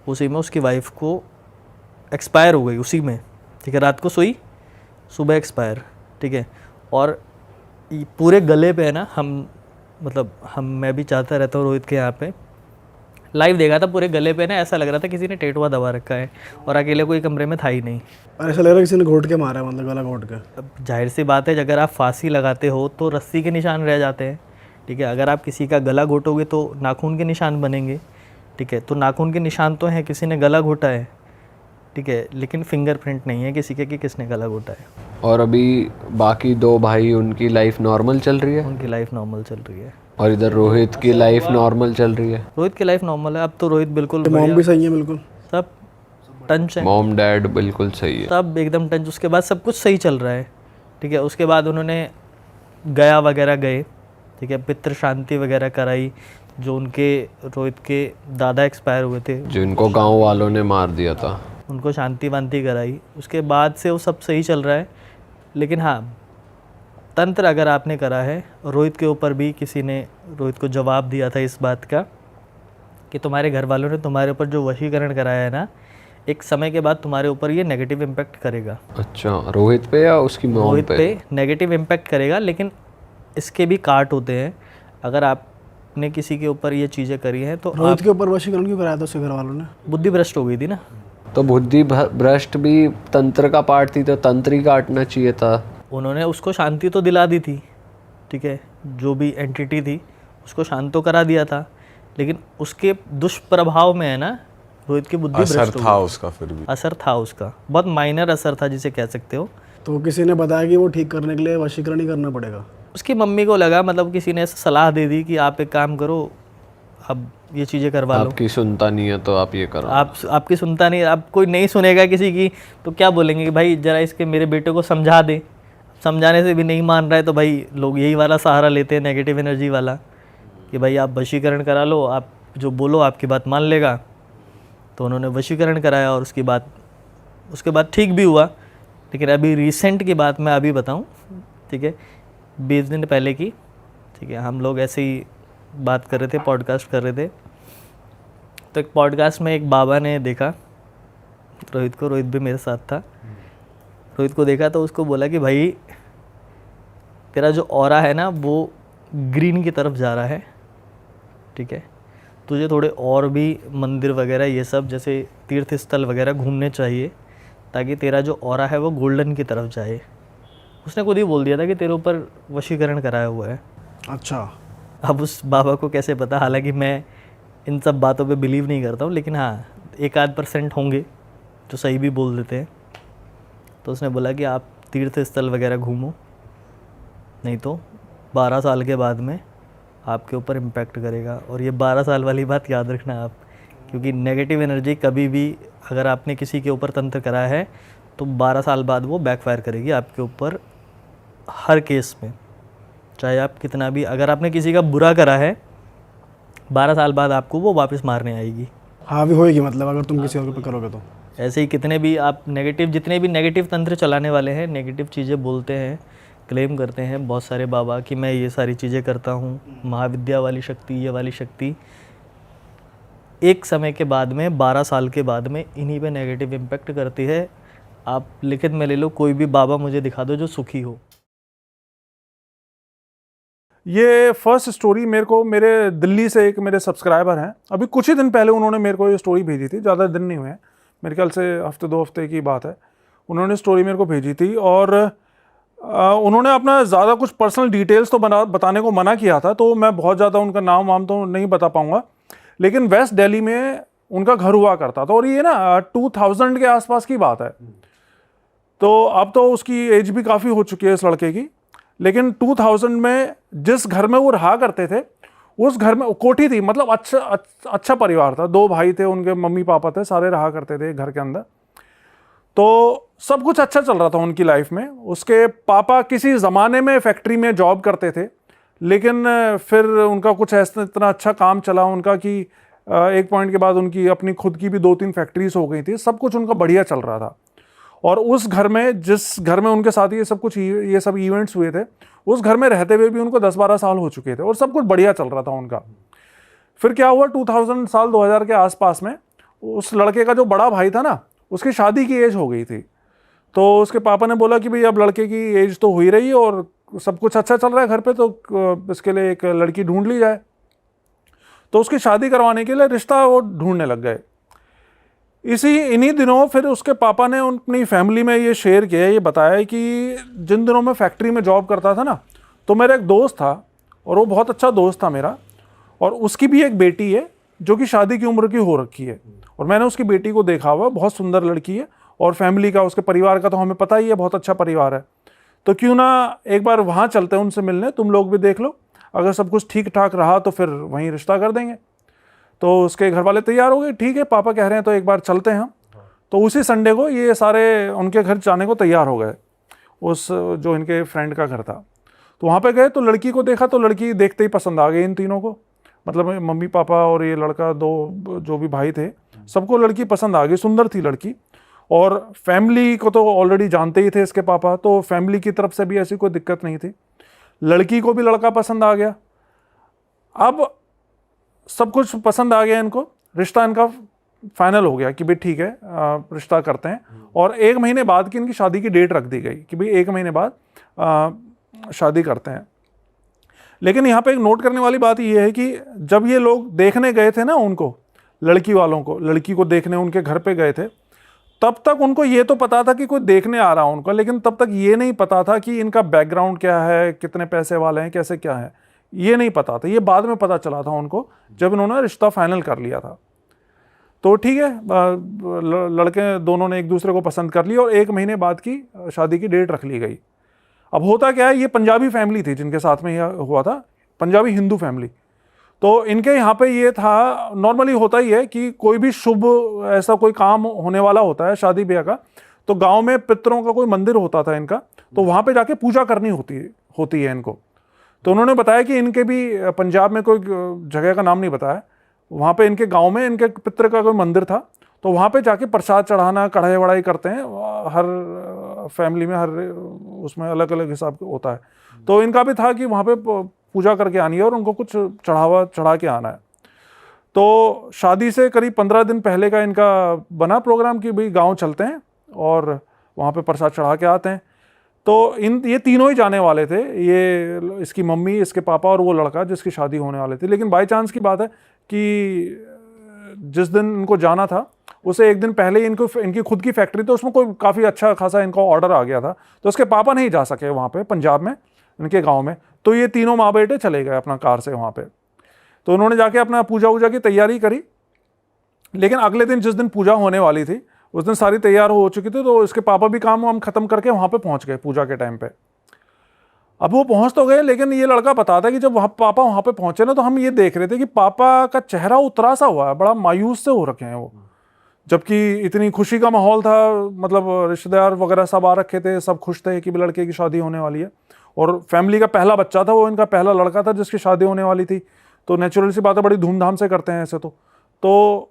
Speaker 1: उसी में उसकी वाइफ को एक्सपायर हो गई, उसी में, ठीक है। रात को सोई, सुबह एक्सपायर, ठीक है। और पूरे गले पे है ना, मैं भी चाहता रहता हूँ रोहित के यहाँ पे लाइव देखा था, पूरे गले पे ना ऐसा लग रहा था किसी ने टेटुआ दबा रखा है, और अकेले कोई कमरे में था ही नहीं।
Speaker 4: और ऐसा लग रहा है किसी ने घोट के मारा है, मतलब गला घोट के।
Speaker 1: अब जाहिर सी बात है, अगर आप फांसी लगाते हो तो रस्सी के निशान रह जाते हैं, ठीक है। अगर आप किसी का गला घोटोगे तो नाखून के निशान बनेंगे, ठीक है। तो नाखून के निशान तो हैं, किसी ने गला घोटा है, ठीक है, लेकिन फिंगरप्रिंट नहीं है किसी के कि किसने गला घोटा है।
Speaker 2: और अभी बाकी 2 भाई, उनकी लाइफ नॉर्मल चल रही है?
Speaker 1: उनकी लाइफ नॉर्मल चल रही है।
Speaker 2: और इधर रोहित की लाइफ नॉर्मल चल रही है?
Speaker 1: रोहित की लाइफ नॉर्मल है, अब तो रोहित बिल्कुल
Speaker 4: मॉम भी सही है, बिल्कुल
Speaker 1: सब टंच है,
Speaker 2: मॉम डैड बिल्कुल सही है,
Speaker 1: सब एकदम टंच। उसके बाद सब कुछ सही चल रहा है, ठीक है। उसके बाद उन्होंने गया वगैरह गए, ठीक है, पितृ शांति वगैरह कराई, जो उनके रोहित के दादा एक्सपायर हुए थे,
Speaker 2: जिनको गांव वालों ने मार दिया था,
Speaker 1: उनको शांति वांति कराई। उसके बाद से वो सब सही चल रहा है। लेकिन हाँ, तंत्र अगर आपने करा है, रोहित के ऊपर भी किसी ने रोहित को जवाब दिया था इस बात का कि तुम्हारे घर वालों ने तुम्हारे ऊपर जो वशीकरण कराया है ना, एक समय के बाद तुम्हारे ऊपर ये नेगेटिव इम्पैक्ट करेगा।
Speaker 2: अच्छा, रोहित पे या उसकी मॉम
Speaker 1: रोहित पे नेगेटिव इम्पैक्ट करेगा, लेकिन इसके भी काट होते हैं। अगर आपने किसी के ऊपर ये चीज़ें करी हैं तो
Speaker 4: रोहित के ऊपर वशीकरण क्यों कराया था उसके घर वालों ने?
Speaker 1: बुद्धि भ्रष्ट हो गई थी ना।
Speaker 2: तो बुद्धि भ्रष्ट भी तंत्र का पार्ट थी, तो तंत्र ही काटना चाहिए था।
Speaker 1: उन्होंने उसको शांति तो दिला दी थी, ठीक है, जो भी एंटिटी थी उसको शांत तो करा दिया था, लेकिन उसके दुष्प्रभाव में है ना रोहित की बुद्धि
Speaker 3: असर
Speaker 1: भ्रष्ट हो
Speaker 3: था
Speaker 1: गई।
Speaker 3: उसका फिर भी।
Speaker 1: असर था उसका, बहुत माइनर असर था जिसे कह सकते हो।
Speaker 4: तो किसी ने बताया कि वो ठीक करने के लिए वशीकरण ही करना पड़ेगा।
Speaker 1: उसकी मम्मी को लगा, मतलब किसी ने सलाह दे दी कि आप एक काम करो, अब ये चीज़ें करवा लो।
Speaker 2: आपकी सुनता नहीं है तो आप ये करो।
Speaker 1: आपकी सुनता नहीं, अब कोई नहीं सुनेगा किसी की तो क्या बोलेंगे कि भाई जरा इसके मेरे बेटे को समझा दे। समझाने से भी नहीं मान रहा है तो भाई लोग यही वाला सहारा लेते हैं, नेगेटिव एनर्जी वाला, कि भाई आप वशीकरण करा लो, आप जो बोलो आपकी बात मान लेगा। तो उन्होंने वशीकरण कराया और उसके बाद ठीक भी हुआ। लेकिन अभी रिसेंट की बात मैं अभी बताऊं, ठीक है, 20 दिन पहले की, ठीक है, हम लोग ऐसे ही बात कर रहे थे, पॉडकास्ट कर रहे थे, तो एक पॉडकास्ट में एक बाबा ने देखा रोहित को, रोहित भी मेरे साथ था, रोहित को देखा तो उसको बोला कि भाई तेरा जो ऑरा है ना वो ग्रीन की तरफ जा रहा है, ठीक है, तुझे थोड़े और भी मंदिर वगैरह ये सब जैसे तीर्थ स्थल वगैरह घूमने चाहिए ताकि तेरा जो ऑरा है वो गोल्डन की तरफ जाए। उसने खुद ही बोल दिया था कि तेरे ऊपर वशीकरण कराया हुआ है।
Speaker 4: अच्छा।
Speaker 1: अब उस बाबा को कैसे पता, हालांकि मैं इन सब बातों पे बिलीव नहीं करता हूँ, लेकिन हाँ 1-8% होंगे जो सही भी बोल देते हैं। तो उसने बोला कि आप तीर्थ स्थल वगैरह घूमो, नहीं तो 12 साल के बाद में आपके ऊपर इम्पैक्ट करेगा। और ये 12 साल वाली बात याद रखना आप, क्योंकि नेगेटिव एनर्जी कभी भी अगर आपने किसी के ऊपर तंत्र कराया है तो 12 साल बाद वो बैकफायर करेगी आपके ऊपर, हर केस में। चाहे आप कितना भी, अगर आपने किसी का बुरा करा है 12 साल बाद आपको वो वापस मारने आएगी।
Speaker 4: हाँ भी होएगी, मतलब अगर तुम किसी और पे करोगे तो।
Speaker 1: ऐसे ही कितने भी आप जितने भी नेगेटिव तंत्र चलाने वाले हैं, नेगेटिव चीज़ें बोलते हैं, क्लेम करते हैं बहुत सारे बाबा कि मैं ये सारी चीज़ें करता हूँ, महाविद्या वाली शक्ति, ये वाली शक्ति, एक समय के बाद में 12 साल के बाद में इन्हीं पे नेगेटिव इम्पैक्ट करती है। आप लिखित में ले लो, कोई भी बाबा मुझे दिखा दो जो सुखी हो।
Speaker 5: ये फर्स्ट स्टोरी मेरे को मेरे दिल्ली से एक मेरे सब्सक्राइबर हैं, अभी कुछ ही दिन पहले उन्होंने मेरे को ये स्टोरी भेजी थी, ज़्यादा दिन नहीं हुए हैं, मेरे ख्याल से हफ्ते 2 हफ्ते की बात है। उन्होंने स्टोरी मेरे को भेजी थी और उन्होंने अपना ज़्यादा कुछ पर्सनल डिटेल्स तो बताने को मना किया था, तो मैं बहुत ज़्यादा उनका नाम वाम तो नहीं बता पाऊँगा। लेकिन वेस्ट दिल्ली में उनका घर हुआ करता था और ये ना 2000 के आसपास की बात है। तो अब तो उसकी एज भी काफ़ी हो चुकी है इस लड़के की, लेकिन 2000 में जिस घर में वो रहा करते थे उस घर में कोठी थी, मतलब अच्छा परिवार था, 2 भाई थे, उनके मम्मी पापा थे, सारे रहा करते थे घर के अंदर। तो सब कुछ अच्छा चल रहा था उनकी लाइफ में। उसके पापा किसी ज़माने में फैक्ट्री में जॉब करते थे, लेकिन फिर उनका कुछ ऐसा इतना अच्छा काम चला उनका कि एक पॉइंट के बाद उनकी अपनी खुद की भी 2-3 फैक्ट्रीज हो गई थी, सब कुछ उनका बढ़िया चल रहा था। और उस घर में, जिस घर में उनके साथ ये सब इवेंट्स हुए थे, उस घर में रहते हुए भी उनको 10-12 साल हो चुके थे और सब कुछ बढ़िया चल रहा था उनका। फिर क्या हुआ, 2000 के आसपास में उस लड़के का जो बड़ा भाई था ना, उसकी शादी की एज हो गई थी। तो उसके पापा ने बोला कि भाई अब लड़के की एज तो हो ही रही है और सब कुछ अच्छा चल रहा है घर पे, तो इसके लिए एक लड़की ढूंढ ली जाए। तो उसकी शादी करवाने के लिए रिश्ता वो ढूंढने लग गए। इन्हीं दिनों फिर उसके पापा ने अपनी फैमिली में ये शेयर किया, ये बताया कि जिन दिनों मैं फैक्ट्री में जॉब करता था ना, तो मेरा एक दोस्त था और वो बहुत अच्छा दोस्त था मेरा, और उसकी भी एक बेटी है जो कि शादी की उम्र की हो रखी है। और मैंने उसकी बेटी को देखा हुआ, बहुत सुंदर लड़की है, और फैमिली का, उसके परिवार का तो हमें पता ही है, बहुत अच्छा परिवार है। तो क्यों ना एक बार वहाँ चलते हैं उनसे मिलने, तुम लोग भी देख लो, अगर सब कुछ ठीक ठाक रहा तो फिर वहीं रिश्ता कर देंगे। तो उसके घर वाले तैयार हो गए, ठीक है पापा कह रहे हैं तो एक बार चलते हैं हम। तो उसी संडे को ये सारे उनके घर जाने को तैयार हो गए, उस जो इनके फ्रेंड का घर था। तो वहाँ पे गए तो लड़की को देखा, तो लड़की देखते ही पसंद आ गई इन तीनों को, मतलब मम्मी पापा और ये लड़का, 2 जो भी भाई थे, सबको लड़की पसंद आ गई, सुंदर थी लड़की। और फैमिली को तो ऑलरेडी जानते ही थे इसके पापा, तो फैमिली की तरफ से भी ऐसी कोई दिक्कत नहीं थी। लड़की को भी लड़का पसंद आ गया। अब सब कुछ पसंद आ गया इनको, रिश्ता इनका फाइनल हो गया कि भाई ठीक है रिश्ता करते हैं। और 1 महीने बाद की इनकी शादी की डेट रख दी गई कि भाई 1 महीने बाद शादी करते हैं। लेकिन यहाँ पे एक नोट करने वाली बात ये है कि जब ये लोग देखने गए थे ना उनको, लड़की वालों को, लड़की को देखने उनके घर पे गए थे, तब तक उनको ये तो पता था कि कोई देखने आ रहा है उनको, लेकिन तब तक ये नहीं पता था कि इनका बैकग्राउंड क्या है, कितने पैसे वाले हैं, कैसे क्या है, ये नहीं पता था। ये बाद में पता चला था उनको जब इन्होंने रिश्ता फाइनल कर लिया था। तो ठीक है, लड़के दोनों ने एक दूसरे को पसंद कर लिया और 1 महीने बाद की शादी की डेट रख ली गई। अब होता क्या है, ये पंजाबी फैमिली थी जिनके साथ में यह हुआ था, पंजाबी हिंदू फैमिली। तो इनके यहाँ पे ये था, नॉर्मली होता ही है कि कोई भी शुभ ऐसा कोई काम होने वाला होता है शादी ब्याह का, तो गांव में पितरों का कोई मंदिर होता था इनका, तो वहाँ पे जाके पूजा करनी होती है इनको। तो उन्होंने बताया कि इनके भी पंजाब में कोई जगह का नाम नहीं बताया, वहाँ पे इनके गांव में इनके पितर का कोई मंदिर था, तो वहाँ पे जाके प्रसाद चढ़ाना, कढ़ाई वढ़ाई करते हैं, हर फैमिली में हर उसमें अलग अलग हिसाब होता है। तो इनका भी था कि वहाँ पे पूजा करके आनी है और उनको कुछ चढ़ा के आना है। तो शादी से करीब 15 दिन पहले का इनका बना प्रोग्राम कि भाई गाँव चलते हैं और वहाँ पे प्रसाद चढ़ा के आते हैं। तो ये तीनों ही जाने वाले थे, ये इसकी मम्मी, इसके पापा और वो लड़का जिसकी शादी होने वाले थे। लेकिन बाई चांस की बात है कि जिस दिन इनको जाना था उसे 1 दिन पहले इनकी खुद की फैक्ट्री, तो उसमें कोई काफ़ी अच्छा खासा इनका ऑर्डर आ गया था, तो उसके पापा नहीं जा सके वहाँ पे पंजाब में इनके गाँव में। तो ये तीनों माँ बेटे चले गए अपना कार से वहाँ पे। तो उन्होंने जाके अपना पूजा वूजा की तैयारी करी, लेकिन अगले दिन जिस दिन पूजा होने वाली थी उस दिन सारी तैयार हो चुकी थी, तो इसके पापा भी काम वाम खत्म करके वहाँ पे पहुँच गए पूजा के टाइम पे। अब वो पहुँच तो गए, लेकिन ये लड़का बताता है कि जब पापा वहाँ पे पहुँचे ना, तो हम ये देख रहे थे कि पापा का चेहरा उतरा सा हुआ है, बड़ा मायूस से हो रखे हैं वो, जबकि इतनी खुशी का माहौल था, मतलब रिश्तेदार वगैरह सब आ रखे थे, सब खुश थे कि लड़के की शादी होने वाली है, और फैमिली का पहला बच्चा था, वो इनका पहला लड़का था जिसकी शादी होने वाली थी। तो नेचुरल सी बात है, बड़ी धूमधाम से करते हैं ऐसे। तो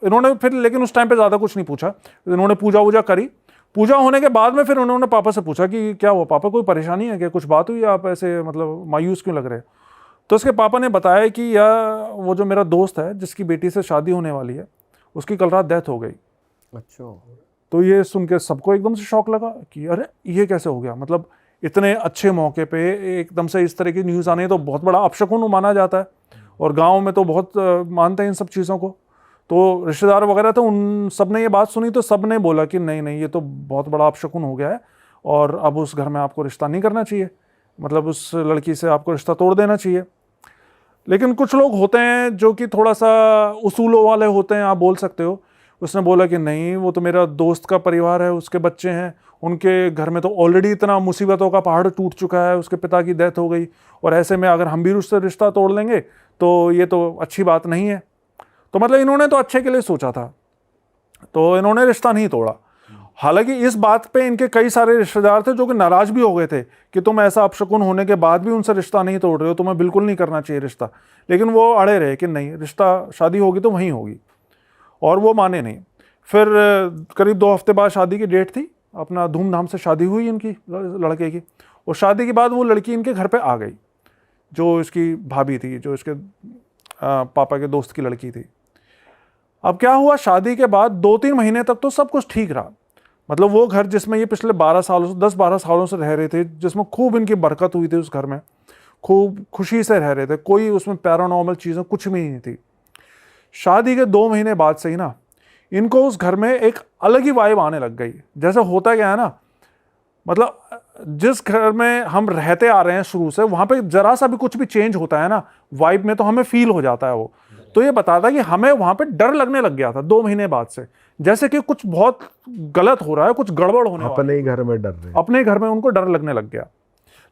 Speaker 5: इन्होंने फिर, लेकिन उस टाइम पे ज़्यादा कुछ नहीं पूछा, इन्होंने पूजा वूजा करी। पूजा होने के बाद में फिर उन्होंने पापा से पूछा कि क्या हुआ पापा, कोई परेशानी है क्या, कुछ बात हुई, आप ऐसे मतलब मायूस क्यों लग रहे हैं। तो उसके पापा ने बताया कि यार वो जो मेरा दोस्त है जिसकी बेटी से शादी होने वाली है, उसकी कल रात डेथ हो गई।
Speaker 2: अच्छा।
Speaker 5: तो ये सुन के सबको एकदम से शौक लगा कि अरे ये कैसे हो गया, मतलब इतने अच्छे मौके पे एकदम से इस तरह की न्यूज़ आने तो बहुत बड़ा अपशकुन माना जाता है, और गाँव में तो बहुत मानते हैं इन सब चीज़ों को। तो रिश्तेदार वगैरह थे, उन सब ने ये बात सुनी तो सब ने बोला कि नहीं नहीं, ये तो बहुत बड़ा अपशकुन हो गया है, और अब उस घर में आपको रिश्ता नहीं करना चाहिए, मतलब उस लड़की से आपको रिश्ता तोड़ देना चाहिए। लेकिन कुछ लोग होते हैं जो कि थोड़ा सा उसूलों वाले होते हैं, आप बोल सकते हो। उसने बोला कि नहीं, वो तो मेरा दोस्त का परिवार है, उसके बच्चे हैं, उनके घर में तो ऑलरेडी इतना मुसीबतों का पहाड़ टूट चुका है, उसके पिता की डेथ हो गई, और ऐसे में अगर हम भी उससे रिश्ता तोड़ लेंगे तो ये तो अच्छी बात नहीं है। तो मतलब इन्होंने तो अच्छे के लिए सोचा था, तो इन्होंने रिश्ता नहीं तोड़ा। हालांकि इस बात पे इनके कई सारे रिश्तेदार थे जो कि नाराज भी हो गए थे कि तुम ऐसा अपशकुन होने के बाद भी उनसे रिश्ता नहीं तोड़ रहे हो, तुम्हें बिल्कुल नहीं करना चाहिए रिश्ता। लेकिन वो अड़े रहे कि नहीं, रिश्ता शादी होगी तो वहीं होगी, और वो माने नहीं। फिर करीब 2 हफ्ते बाद शादी की डेट थी, अपना धूमधाम से शादी हुई इनकी लड़के की, और शादी के बाद वो लड़की इनके घर पे आ गई, जो इसकी भाभी थी, जो इसके पापा के दोस्त की लड़की थी। अब क्या हुआ, शादी के बाद 2-3 महीने तक तो सब कुछ ठीक रहा, मतलब वो घर जिसमें ये पिछले 10-12 सालों से रह रहे थे, जिसमें खूब इनकी बरकत हुई थी, उस घर में खूब खुशी से रह रहे थे, कोई उसमें पैरानॉर्मल चीज़ें कुछ भी नहीं थी। शादी के 2 महीने बाद से ही ना इनको उस घर में एक अलग ही वाइब आने लग गई। जैसे होता क्या है ना, मतलब जिस घर में हम रहते आ रहे हैं शुरू से, वहाँ पे जरा सा भी कुछ भी चेंज होता है ना वाइब में, तो हमें फील हो जाता है वो। तो ये बताता है कि हमें वहाँ पे डर लगने लग गया था 2 महीने बाद से, जैसे कि कुछ बहुत गलत हो रहा है, कुछ गड़बड़ होने वाला है।
Speaker 3: अपने ही घर में डर रहे,
Speaker 5: अपने घर में उनको डर लगने लग गया।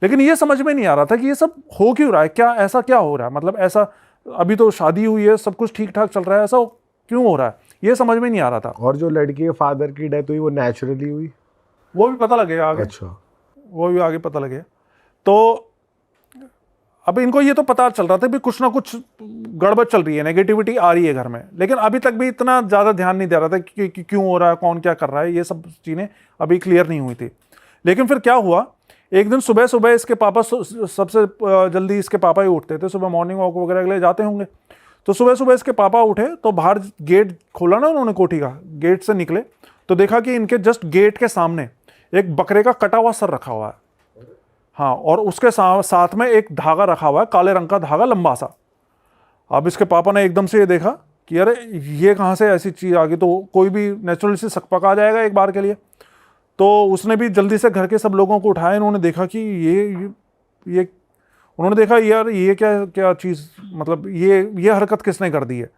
Speaker 5: लेकिन ये समझ में नहीं आ रहा था कि ये सब हो क्यों रहा है, क्या ऐसा क्या हो रहा है, मतलब ऐसा अभी तो शादी हुई है, सब कुछ ठीक ठाक चल रहा है, ऐसा क्यों हो रहा है, ये समझ में नहीं आ रहा था।
Speaker 3: और जो लड़की के फादर की डेथ हुई वो नेचुरली हुई,
Speaker 5: वो भी पता लगेगा आगे।
Speaker 3: अच्छा,
Speaker 5: वो भी आगे पता लगेगा। तो अब इनको ये तो पता चल रहा था कि कुछ ना कुछ गड़बड़ चल रही है, नेगेटिविटी आ रही है घर में, लेकिन अभी तक भी इतना ज़्यादा ध्यान नहीं दे रहा था कि क्यों हो रहा है, कौन क्या कर रहा है, ये सब चीज़ें अभी क्लियर नहीं हुई थी। लेकिन फिर क्या हुआ, एक दिन सुबह सुबह इसके पापा, सबसे जल्दी इसके पापा ही उठते थे, सुबह मॉर्निंग वॉक वगैरह के लिए जाते होंगे। तो सुबह सुबह इसके पापा उठे तो बाहर गेट खोला ना उन्होंने कोठी का, गेट से निकले तो देखा कि इनके जस्ट गेट के सामने एक बकरे का कटा हुआ सर रखा हुआ है, हाँ, और उसके साथ में एक धागा रखा हुआ है, काले रंग का धागा लंबा सा। अब इसके पापा ने एकदम से ये देखा कि अरे ये कहाँ से ऐसी चीज़ आ गई, तो कोई भी नेचुरल से सकपका जाएगा एक बार के लिए। तो उसने भी जल्दी से घर के सब लोगों को उठाया, इन्होंने देखा कि ये उन्होंने देखा यार ये क्या क्या चीज़, मतलब ये हरकत किसने कर दी है।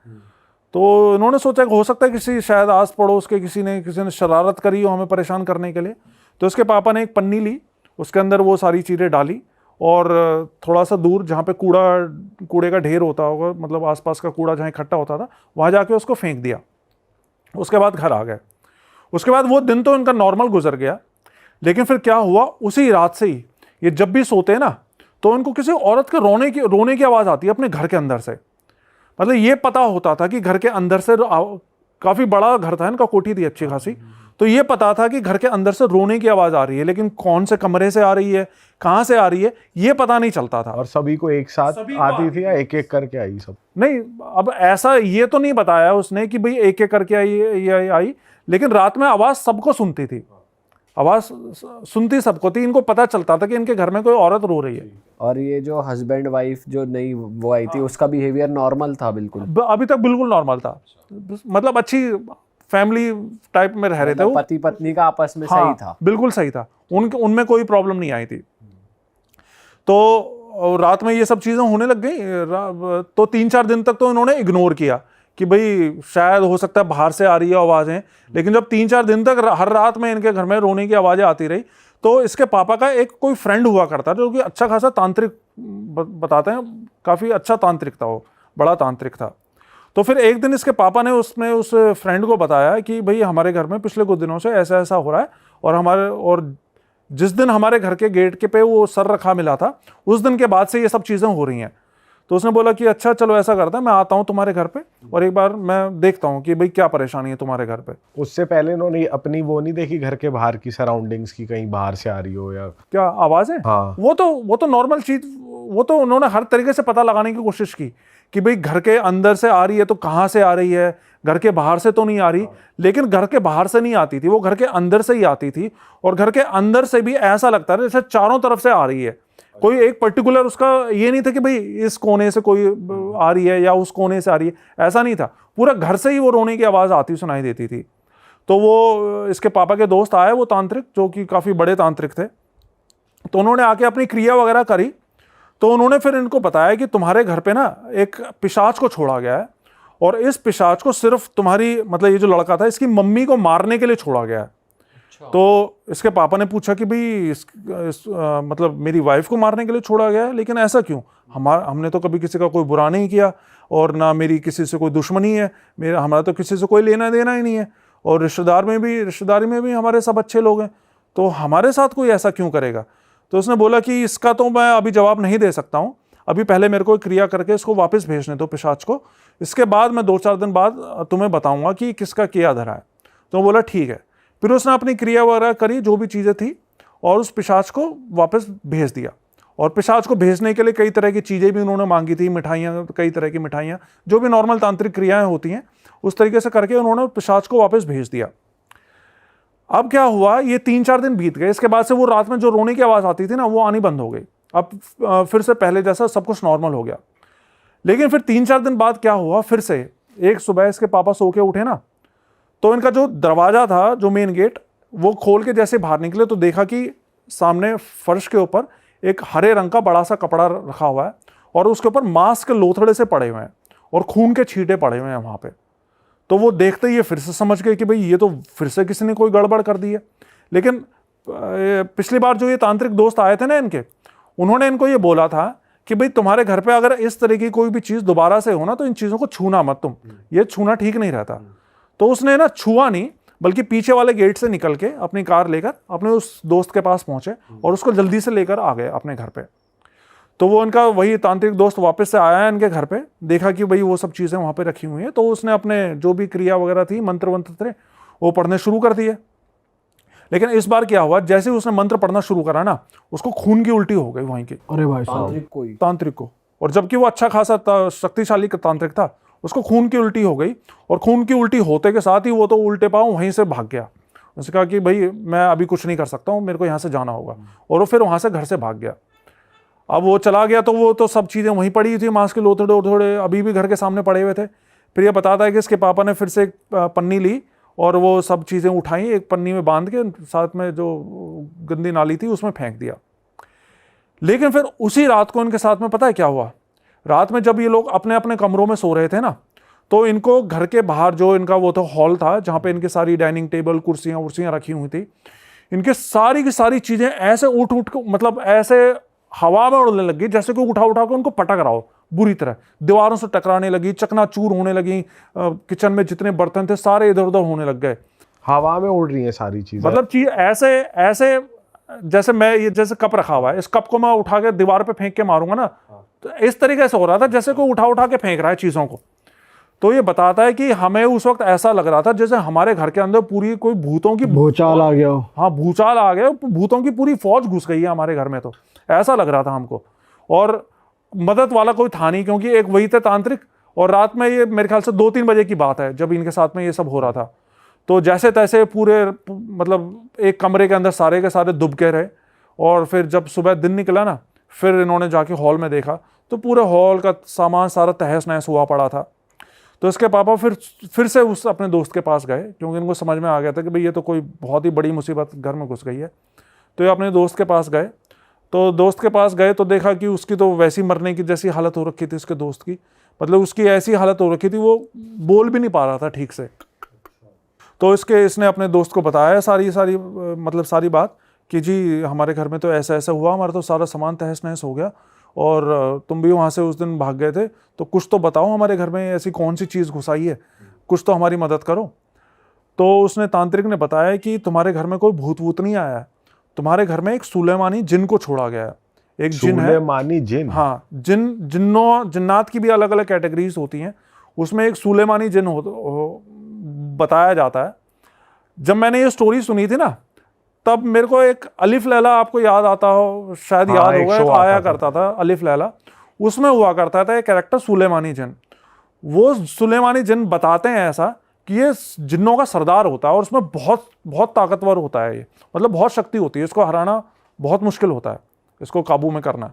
Speaker 5: तो इन्होंने सोचा कि हो सकता है किसी शायद आस पड़ोस के किसी ने शरारत करी हो हमें परेशान करने के लिए। तो उसके पापा ने एक पन्नी ली, उसके अंदर वो सारी चीज़ें डाली और थोड़ा सा दूर जहाँ पे कूड़े का ढेर होता होगा, मतलब आसपास का कूड़ा जहाँ इकट्ठा होता था, वहाँ जाके उसको फेंक दिया। उसके बाद घर आ गए। उसके बाद वो दिन तो इनका नॉर्मल गुजर गया, लेकिन फिर क्या हुआ, उसी रात से ही ये जब भी सोते हैं ना तो इनको किसी औरत के रोने की आवाज़ आती है अपने घर के अंदर से। मतलब ये पता होता था कि घर के अंदर से, काफ़ी बड़ा घर था इनका, कोठी थी अच्छी खासी, तो ये पता था कि घर के अंदर से रोने की आवाज़ आ रही है, लेकिन कौन से कमरे से आ रही है, कहाँ से आ रही है, ये पता नहीं चलता था।
Speaker 3: और सभी को एक साथ आती थी या एक एक करके आई सब?
Speaker 5: नहीं, अब ऐसा ये तो नहीं बताया उसने कि भाई एक एक करके आई, लेकिन रात में आवाज़ सबको सुनती थी, आवाज़ सुनती सबको थी। इनको पता चलता था कि इनके घर में कोई औरत रो रही है।
Speaker 2: और ये जो हस्बैंड वाइफ जो नई वो आई थी, उसका बिहेवियर नॉर्मल था बिल्कुल?
Speaker 5: अभी तक बिल्कुल नॉर्मल था, मतलब अच्छी फैमिली टाइप में रह रहे थे वो।
Speaker 2: पति पत्नी का आपस में सही था,
Speaker 5: बिल्कुल सही था, उनमें कोई प्रॉब्लम नहीं आई थी। तो रात में ये सब चीज़ें होने लग गई। तो 3-4 दिन तक तो इन्होंने इग्नोर किया कि भाई शायद हो सकता है बाहर से आ रही है आवाज़ें, लेकिन जब 3-4 दिन तक हर रात में इनके घर में रोने की आवाज़ें आती रही, तो इसके पापा का एक कोई फ्रेंड हुआ करता जो कि अच्छा खासा तांत्रिक, बताते हैं काफ़ी अच्छा तांत्रिक था, वो बड़ा तांत्रिक था। तो फिर एक दिन इसके पापा ने उस फ्रेंड को बताया कि भाई हमारे घर में पिछले कुछ दिनों से ऐसा ऐसा हो रहा है, और जिस दिन हमारे घर के गेट के पे वो सर रखा मिला था, उस दिन के बाद से ये सब चीज़ें हो रही हैं। तो उसने बोला कि अच्छा चलो ऐसा करता है, मैं आता हूँ तुम्हारे घर पे और एक बार मैं देखता हूँ कि भाई क्या परेशानी है तुम्हारे घर पे।
Speaker 3: उससे पहले इन्होंने अपनी वो नहीं देखी घर के बाहर की सराउंडिंग्स की, कहीं बाहर से आ रही हो या
Speaker 5: क्या आवाज़ है?
Speaker 3: हाँ,
Speaker 5: वो तो नॉर्मल चीज़, वो तो उन्होंने हर तरीके से पता लगाने की कोशिश की कि भाई घर के अंदर से आ रही है तो कहाँ से आ रही है, घर के बाहर से तो नहीं आ रही। लेकिन घर के बाहर से नहीं आती थी, वो घर के अंदर से ही आती थी, और घर के अंदर से भी ऐसा लगता था जैसे चारों तरफ से आ रही है। कोई एक पर्टिकुलर उसका ये नहीं था कि भाई इस कोने से कोई आ रही है या उस कोने से आ रही है, ऐसा नहीं था। पूरा घर से ही वो रोने की आवाज़ आती सुनाई देती थी। तो वो इसके पापा के दोस्त आए, वो तांत्रिक जो कि काफ़ी बड़े तांत्रिक थे, तो उन्होंने आके अपनी क्रिया वगैरह करी। तो उन्होंने फिर इनको बताया कि तुम्हारे घर पे ना एक पिशाच को छोड़ा गया है, और इस पिशाच को सिर्फ तुम्हारी, मतलब ये जो लड़का था, इसकी मम्मी को मारने के लिए छोड़ा गया है। तो इसके पापा ने पूछा कि भाई मतलब मेरी वाइफ को मारने के लिए छोड़ा गया है, लेकिन ऐसा क्यों? हमने तो कभी किसी का कोई बुरा नहीं किया, और ना मेरी किसी से कोई दुश्मनी है, हमारा तो किसी से कोई लेना देना ही नहीं है, और रिश्तेदारी में भी हमारे सब अच्छे लोग हैं, तो हमारे साथ कोई ऐसा क्यों करेगा? तो उसने बोला कि इसका तो मैं अभी जवाब नहीं दे सकता हूँ, अभी पहले मेरे को क्रिया करके इसको वापस भेजने दो पिशाच को, इसके बाद मैं 2-4 दिन बाद तुम्हें बताऊंगा कि किसका क्या धरा है। तो बोला ठीक है। फिर उसने अपनी क्रिया वगैरह करी, जो भी चीज़ें थी, और उस पिशाच को वापस भेज दिया। और पिशाच को भेजने के लिए कई तरह की चीज़ें भी उन्होंने मांगी थी, मिठाइयाँ, कई तरह की मिठाइयाँ, जो भी नॉर्मल तांत्रिक क्रियाएँ होती हैं, उस तरीके से करके उन्होंने पिशाच को वापस भेज दिया। अब क्या हुआ, ये 3-4 दिन बीत गए। इसके बाद से वो रात में जो रोने की आवाज़ आती थी ना, वो आनी बंद हो गई। अब फिर से पहले जैसा सब कुछ नॉर्मल हो गया। लेकिन फिर 3-4 दिन बाद क्या हुआ, फिर से एक सुबह इसके पापा सो के उठे ना, तो इनका जो दरवाज़ा था, जो मेन गेट, वो खोल के जैसे बाहर निकले तो देखा कि सामने फर्श के ऊपर एक हरे रंग का बड़ा सा कपड़ा रखा हुआ है, और उसके ऊपर मांस के लोथड़े से पड़े हुए हैं, और खून के छींटे पड़े हुए हैं वहाँ पे। तो वो देखते ही ये फिर से समझ गए कि भाई ये तो फिर से किसी ने कोई गड़बड़ कर दी है। लेकिन पिछली बार जो ये तांत्रिक दोस्त आए थे ना इनके, उन्होंने इनको ये बोला था कि भाई तुम्हारे घर पे अगर इस तरह की कोई भी चीज़ दोबारा से हो ना, तो इन चीज़ों को छूना मत तुम, ये छूना ठीक नहीं रहता। तो उसने ना छुआ नहीं, बल्कि पीछे वाले गेट से निकल के अपनी कार लेकर अपने उस दोस्त के पास पहुंचे, और उसको जल्दी से लेकर आ गए अपने घर पे। तो वो इनका वही तांत्रिक दोस्त वापस से आया इनके घर पे, देखा कि भाई वो सब चीज़ें वहाँ पे रखी हुई हैं, तो उसने अपने जो भी क्रिया वगैरह थी, मंत्र वंत्र थे, वो पढ़ने शुरू कर दिए। लेकिन इस बार क्या हुआ, जैसे ही उसने मंत्र पढ़ना शुरू करा ना, उसको खून की उल्टी हो गई वहीं की,
Speaker 4: अरे भाई साहब,
Speaker 5: तांत्रिक को। और जबकि वो अच्छा खासा शक्तिशाली तांत्रिक था, उसको खून की उल्टी हो गई, और खून की उल्टी होते के साथ ही वो तो उल्टे पाँव वहीं से भाग गया। उसने कहा कि भाई मैं अभी कुछ नहीं कर सकता हूँ, मेरे को यहाँ से जाना होगा, और वो फिर वहाँ से घर से भाग गया। अब वो चला गया तो वो तो सब चीज़ें वहीं पड़ी थी, मांस के लोथड़े अभी भी घर के सामने पड़े हुए थे। फिर ये बताता है कि इसके पापा ने फिर से एक पन्नी ली, और वो सब चीज़ें उठाई, एक पन्नी में बांध के साथ में जो गंदी नाली थी उसमें फेंक दिया। लेकिन फिर उसी रात को इनके साथ में पता है क्या हुआ, रात में जब ये लोग अपने अपने कमरों में सो रहे थे ना, तो इनको घर के बाहर जो इनका वो तो हॉल था जहाँ पे इनकी सारी डाइनिंग टेबल कुर्सियाँ उर्सियाँ रखी हुई थी, इनके सारी की सारी चीज़ें ऐसे उठ उठ के मतलब ऐसे हवा में उड़ने लगी जैसे कि उठा उठा के उनको पटक रहा हो बुरी तरह, दीवारों से टकराने लगी, चकनाचूर होने लगी, किचन में जितने बर्तन थे सारे इधर उधर होने लग गए।
Speaker 3: हवा में उड़ रही है सारी चीजें,
Speaker 5: मतलब चीज ऐसे ऐसे जैसे मैं ये जैसे कप रखा हुआ है, इस कप को मैं उठा के दीवार पे फेंक के मारूंगा ना, तो इस तरीके से हो रहा था जैसे कोई उठा उठा के फेंक रहा है चीजों को। तो ये बताता है कि हमें उस वक्त ऐसा लग रहा था जैसे हमारे घर के अंदर पूरी कोई भूतों की
Speaker 4: भूचाल आ गया हो।
Speaker 5: हाँ भूचाल आ गया, भूतों की पूरी फौज घुस गई है हमारे घर में, तो ऐसा लग रहा था हमको। और मदद वाला कोई था नहीं क्योंकि एक वही थे तांत्रिक, और रात में ये मेरे ख्याल से 2-3 बजे की बात है जब इनके साथ में ये सब हो रहा था। तो जैसे तैसे पूरे मतलब एक कमरे के अंदर सारे के सारे दुब के रहे, और फिर जब सुबह दिन निकला ना, फिर इन्होंने जाके हॉल में देखा तो पूरे हॉल का सामान सारा तहस नहस हुआ पड़ा था। तो इसके पापा फिर से उस अपने दोस्त के पास गए क्योंकि इनको समझ में आ गया था कि भाई ये तो कोई बहुत ही बड़ी मुसीबत घर में घुस गई है। तो ये अपने दोस्त के पास गए, तो दोस्त के पास गए तो देखा कि उसकी तो वैसी मरने की जैसी हालत हो रखी थी उसके दोस्त की, मतलब उसकी ऐसी हालत हो रखी थी वो बोल भी नहीं पा रहा था ठीक से। तो इसने अपने दोस्त को बताया सारी सारी बात कि जी हमारे घर में तो ऐसा ऐसा हुआ, हमारा तो सारा सामान तहस नहस हो गया और तुम भी वहाँ से उस दिन भाग गए थे, तो कुछ तो बताओ हमारे घर में ऐसी कौन सी चीज़ घुसाई है, कुछ तो हमारी मदद करो। तो उसने तांत्रिक ने बताया कि तुम्हारे घर में कोई भूत वूत नहीं आया है, तुम्हारे घर में एक सुलेमानी जिन को छोड़ा गया है। एक जिन है,
Speaker 3: सुलेमानी जिन,
Speaker 5: हाँ जिन्नात की भी अलग अलग कैटेगरीज होती हैं, उसमें एक सुलेमानी जिन बताया जाता है। जब मैंने ये स्टोरी सुनी थी ना, तब मेरे को एक अलिफ लैला, आपको याद आता हो शायद,
Speaker 3: हाँ,
Speaker 5: याद
Speaker 3: एक
Speaker 5: होगा,
Speaker 3: शो
Speaker 5: एक
Speaker 3: आता
Speaker 5: आया
Speaker 3: था।
Speaker 5: करता था अलिफ लैला, उसमें हुआ करता था एक कैरेक्टर सुलेमानी जिन। वो सुलेमानी जिन बताते हैं ऐसा कि ये जिन्नों का सरदार होता है और उसमें बहुत बहुत ताकतवर होता है, ये मतलब बहुत शक्ति होती है, इसको हराना बहुत मुश्किल होता है, इसको काबू में करना।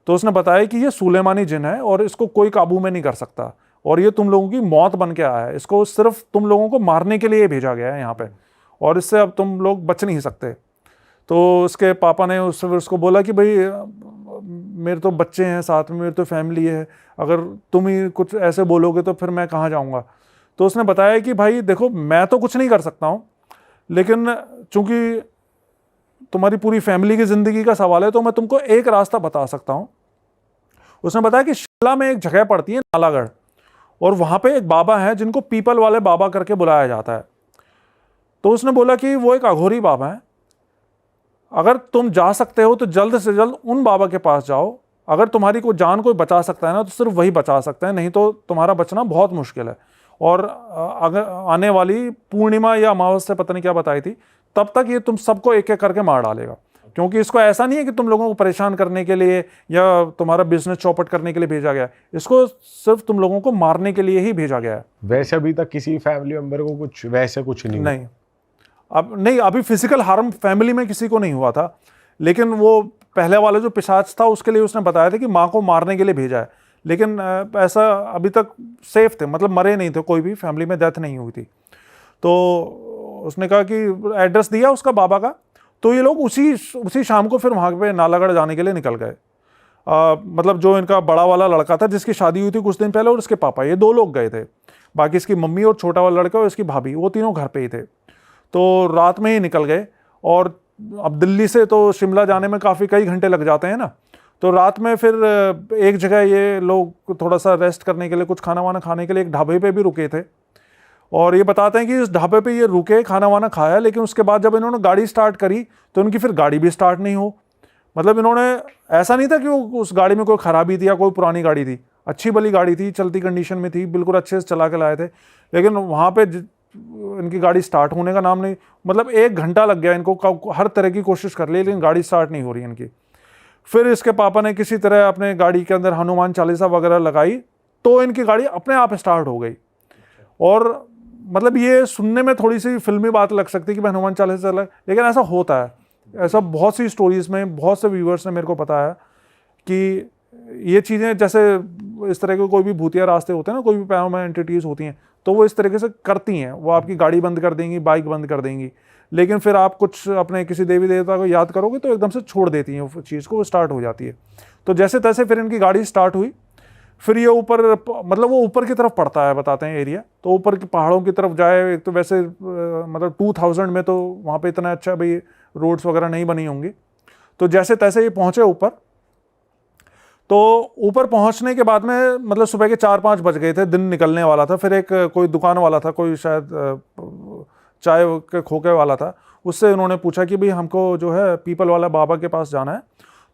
Speaker 5: तो उसने बताया कि ये सुलेमानी जिन है और इसको कोई काबू में नहीं कर सकता, और ये तुम लोगों की मौत बन के आया है, इसको सिर्फ तुम लोगों को मारने के लिए भेजा गया है यहाँ पे, और इससे अब तुम लोग बच नहीं सकते। तो उसके पापा ने उसको बोला कि भाई मेरे तो बच्चे हैं साथ में, मेरी तो फैमिली है, अगर तुम ही कुछ ऐसे बोलोगे तो फिर मैं कहाँ जाऊँगा। तो उसने बताया कि भाई देखो मैं तो कुछ नहीं कर सकता हूँ, लेकिन चूंकि तुम्हारी पूरी फैमिली की ज़िंदगी का सवाल है तो मैं तुमको एक रास्ता बता सकता हूँ। उसने बताया कि शिमला में एक जगह पड़ती है नालागढ़, और वहाँ पे एक बाबा है जिनको पीपल वाले बाबा करके बुलाया जाता है। तो उसने बोला कि वो एक अघोरी बाबा है, अगर तुम जा सकते हो तो जल्द से जल्द उन बाबा के पास जाओ, अगर तुम्हारी कोई जान कोई बचा सकता है ना तो सिर्फ वही बचा सकता है, नहीं तो तुम्हारा बचना बहुत मुश्किल है। और अगर आने वाली पूर्णिमा या अमावस्या पता नहीं क्या बताई थी, तब तक ये तुम सबको एक एक करके मार डालेगा, क्योंकि इसको ऐसा नहीं है कि तुम लोगों को परेशान करने के लिए या तुम्हारा बिजनेस चौपट करने के लिए भेजा गया है, इसको सिर्फ तुम लोगों को मारने के लिए ही भेजा गया है।
Speaker 3: वैसे अभी तक किसी फैमिली मेंबर को कुछ वैसे कुछ नहीं
Speaker 5: नहीं, अभी फिजिकल हार्म फैमिली में किसी को नहीं हुआ था, लेकिन वो पहले वाला जो पिशाच था उसके लिए उसने बताया था कि माँ को मारने के लिए भेजा है, लेकिन ऐसा अभी तक सेफ थे, मतलब मरे नहीं थे, कोई भी फैमिली में डेथ नहीं हुई थी। तो उसने कहा कि एड्रेस दिया उसका बाबा का, तो ये लोग उसी शाम को फिर वहाँ पे नालागढ़ जाने के लिए निकल गए। मतलब जो इनका बड़ा वाला लड़का था जिसकी शादी हुई थी कुछ दिन पहले, और उसके पापा, ये 2 लोग गए थे, बाकी इसकी मम्मी और छोटा वाला लड़का और इसकी भाभी, वो तीनों घर पे ही थे। तो रात में ही निकल गए, और अब दिल्ली से तो शिमला जाने में कई घंटे लग जाते हैं ना, तो रात में फिर एक जगह ये लोग थोड़ा सा रेस्ट करने के लिए, कुछ खाना वाना खाने के लिए एक ढाबे पे भी रुके थे। और ये बताते हैं कि इस ढाबे पे ये रुके, खाना वाना खाया, लेकिन उसके बाद जब इन्होंने गाड़ी स्टार्ट करी तो इनकी फिर गाड़ी भी स्टार्ट नहीं हो। मतलब इन्होंने, ऐसा नहीं था कि उस गाड़ी में कोई खराबी थी या कोई पुरानी गाड़ी थी, अच्छी भली गाड़ी थी, चलती कंडीशन में थी, बिल्कुल अच्छे से चला के लाए थे, लेकिन वहाँ पे इनकी गाड़ी स्टार्ट होने का नाम नहीं, मतलब 1 घंटा लग गया इनको, हर तरह की कोशिश कर ली लेकिन गाड़ी स्टार्ट नहीं हो रही इनकी। फिर इसके पापा ने किसी तरह अपने गाड़ी के अंदर हनुमान चालीसा वगैरह लगाई, तो इनकी गाड़ी अपने आप स्टार्ट हो गई। और मतलब ये सुनने में थोड़ी सी फिल्मी बात लग सकती है कि हनुमान चालीसा चला, लेकिन ऐसा होता है, ऐसा बहुत सी स्टोरीज में बहुत से व्यूअर्स ने मेरे को बताया कि ये चीज़ें, जैसे इस तरह के कोई भी भूतिया रास्ते होते हैं ना, कोई भी पैरानॉर्मल एंटिटीज़ होती हैं, तो वो इस तरीके से करती हैं, वो आपकी गाड़ी बंद कर देंगी, बाइक बंद कर देंगी, लेकिन फिर आप कुछ अपने किसी देवी देवता को याद करोगे तो एकदम से छोड़ देती हैं वो चीज़ को, वो स्टार्ट हो जाती है। तो जैसे तैसे फिर इनकी गाड़ी स्टार्ट हुई, फिर ये ऊपर मतलब वो ऊपर की तरफ पड़ता है बताते हैं एरिया, तो ऊपर की पहाड़ों की तरफ जाए। एक तो वैसे मतलब 2000 में तो वहाँ पे इतना अच्छा भाई रोड्स वगैरह नहीं बनी होंगी। तो जैसे तैसे ये पहुँचे ऊपर। तो ऊपर पहुँचने के बाद में मतलब सुबह के 4-5 बज गए थे, दिन निकलने वाला था। फिर एक कोई दुकान वाला था, कोई शायद चाय के खोखे वाला था, उससे उन्होंने पूछा कि भाई हमको जो है पीपल वाला बाबा के पास जाना है।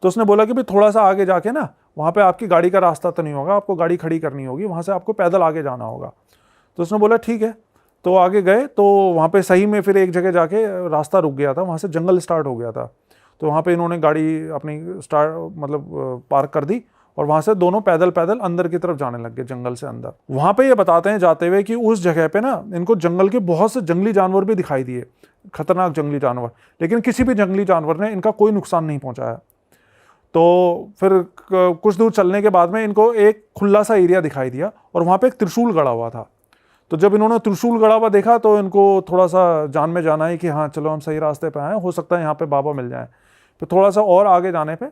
Speaker 5: तो उसने बोला कि भाई थोड़ा सा आगे जाके ना वहाँ पे आपकी गाड़ी का रास्ता तो नहीं होगा, आपको गाड़ी खड़ी करनी होगी, वहाँ से आपको पैदल आगे जाना होगा। तो उसने बोला ठीक है। तो आगे गए तो वहाँ पे सही में फिर एक जगह जाके रास्ता रुक गया था, वहाँ से जंगल स्टार्ट हो गया था। तो वहाँ पे इन्होंने गाड़ी अपनी मतलब पार्क कर दी और वहाँ से दोनों पैदल पैदल अंदर की तरफ जाने लग गए, जंगल से अंदर। वहाँ पे ये बताते हैं जाते हुए कि उस जगह पे ना इनको जंगल के बहुत से जंगली जानवर भी दिखाई दिए, खतरनाक जंगली जानवर, लेकिन किसी भी जंगली जानवर ने इनका कोई नुकसान नहीं पहुँचाया। तो फिर कुछ दूर चलने के बाद में इनको एक खुला सा एरिया दिखाई दिया और वहाँ पे एक त्रिशूल गड़ा हुआ था। तो जब इन्होंने त्रिशूल गड़ा हुआ देखा तो इनको थोड़ा सा जान में जाना है कि हाँ चलो हम सही रास्ते पे आए, हो सकता है यहाँ पे बाबा मिल जाए। तो थोड़ा सा और आगे जाने पे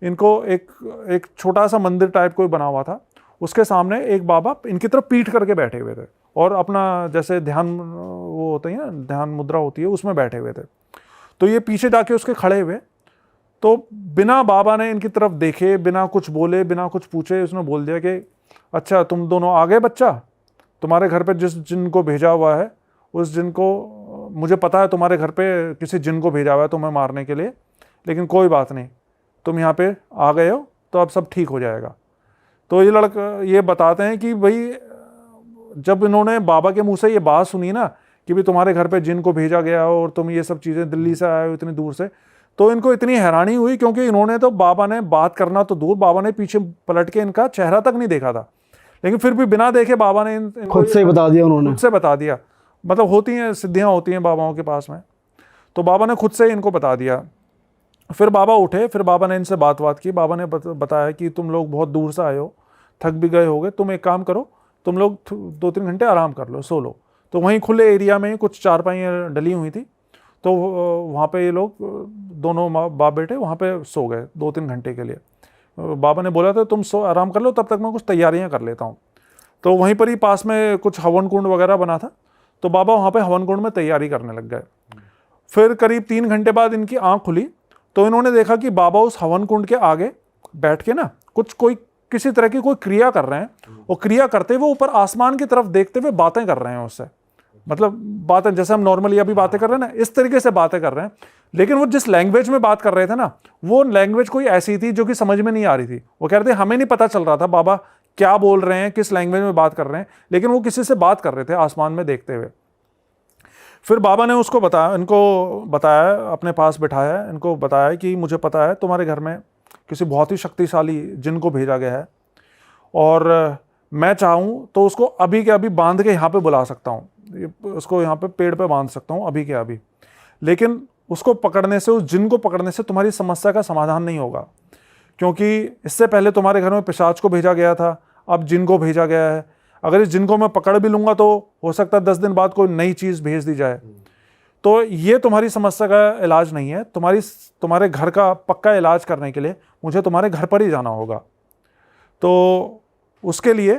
Speaker 5: इनको एक छोटा सा मंदिर टाइप कोई बना हुआ था, उसके सामने एक बाबा इनकी तरफ पीठ करके बैठे हुए थे और अपना जैसे ध्यान वो होता है ना, ध्यान मुद्रा होती है, उसमें बैठे हुए थे। तो ये पीछे जाके उसके खड़े हुए, तो बिना बाबा ने इनकी तरफ देखे, बिना कुछ बोले, बिना कुछ पूछे, उसने बोल दिया कि अच्छा तुम दोनों आ गए बच्चा, तुम्हारे घर पे जिस जिन को भेजा हुआ है उस जिन को, मुझे पता है तुम्हारे घर पे किसी जिन को भेजा हुआ है तुम्हें मारने के लिए, लेकिन कोई बात नहीं, तुम यहाँ पे आ गए हो तो अब सब ठीक हो जाएगा। तो ये लड़का ये बताते हैं कि भाई जब इन्होंने बाबा के मुंह से ये बात सुनी ना कि भाई तुम्हारे घर पे जिन को भेजा गया हो और तुम ये सब चीज़ें दिल्ली से आए हो इतनी दूर से, तो इनको इतनी हैरानी हुई, क्योंकि इन्होंने तो बाबा ने बात करना तो दूर, बाबा ने पीछे पलट के इनका चेहरा तक नहीं देखा था, लेकिन फिर भी बिना देखे बाबा ने इनको
Speaker 4: खुद से ही बता दिया उन्होंने।
Speaker 5: खुद से बता दिया। मतलब होती हैं सिद्धियाँ होती हैं बाबाओं के पास में, तो बाबा ने खुद से इनको बता दिया। फिर बाबा उठे, फिर बाबा ने इनसे बात की। बाबा ने बताया कि तुम लोग बहुत दूर से आए हो, थक भी गए होगे, तुम एक काम करो, तुम लोग 2-3 घंटे आराम कर लो, सो लो। तो वहीं खुले एरिया में कुछ चारपाइयाँ डली हुई थी, तो वहाँ पे ये लोग दोनों बाप बेटे वहाँ पे सो गए 2-3 घंटे के लिए। बाबा ने बोला था तुम सो आराम कर लो, तब तक मैं कुछ तैयारियाँ कर लेता हूँ। तो वहीं पर ही पास में कुछ हवन कुंड वगैरह बना था, तो बाबा वहाँ पे हवन कुंड में तैयारी करने लग गए। फिर करीब 3 घंटे बाद इनकी आँख खुली, तो इन्होंने देखा कि बाबा उस हवन कुंड के आगे बैठ के ना कोई किसी तरह की कोई क्रिया कर रहे हैं, और क्रिया करते हुए ऊपर आसमान की तरफ देखते हुए बातें कर रहे हैं उससे। मतलब बातें जैसे हम नॉर्मली अभी बातें कर रहे हैं ना, इस तरीके से बातें कर रहे हैं, लेकिन वो जिस लैंग्वेज में बात कर रहे थे ना, वो लैंग्वेज कोई ऐसी थी जो कि समझ में नहीं आ रही थी। वो कह रहे थे हमें नहीं पता चल रहा था बाबा क्या बोल रहे हैं, किस लैंग्वेज में बात कर रहे हैं, लेकिन वो किसी से बात कर रहे थे आसमान में देखते हुए। फिर बाबा ने उसको बताया, इनको बताया, अपने पास बिठाया, इनको बताया कि मुझे पता है तुम्हारे घर में किसी बहुत ही शक्तिशाली जिन को भेजा गया है, और मैं चाहूँ तो उसको अभी के अभी बांध के यहाँ पे बुला सकता हूँ, उसको यहाँ पे पेड़ पे बांध सकता हूँ अभी के अभी, लेकिन उसको पकड़ने से, उस जिन को पकड़ने से तुम्हारी समस्या का समाधान नहीं होगा, क्योंकि इससे पहले तुम्हारे घर में पिशाच को भेजा गया था, अब जिन को भेजा गया है। अगर इस जिन को मैं पकड़ भी लूँगा तो हो सकता है 10 दिन बाद कोई नई चीज़ भेज दी जाए। तो ये तुम्हारी समस्या का इलाज नहीं है, तुम्हारे घर का पक्का इलाज करने के लिए मुझे तुम्हारे घर पर ही जाना होगा। तो उसके लिए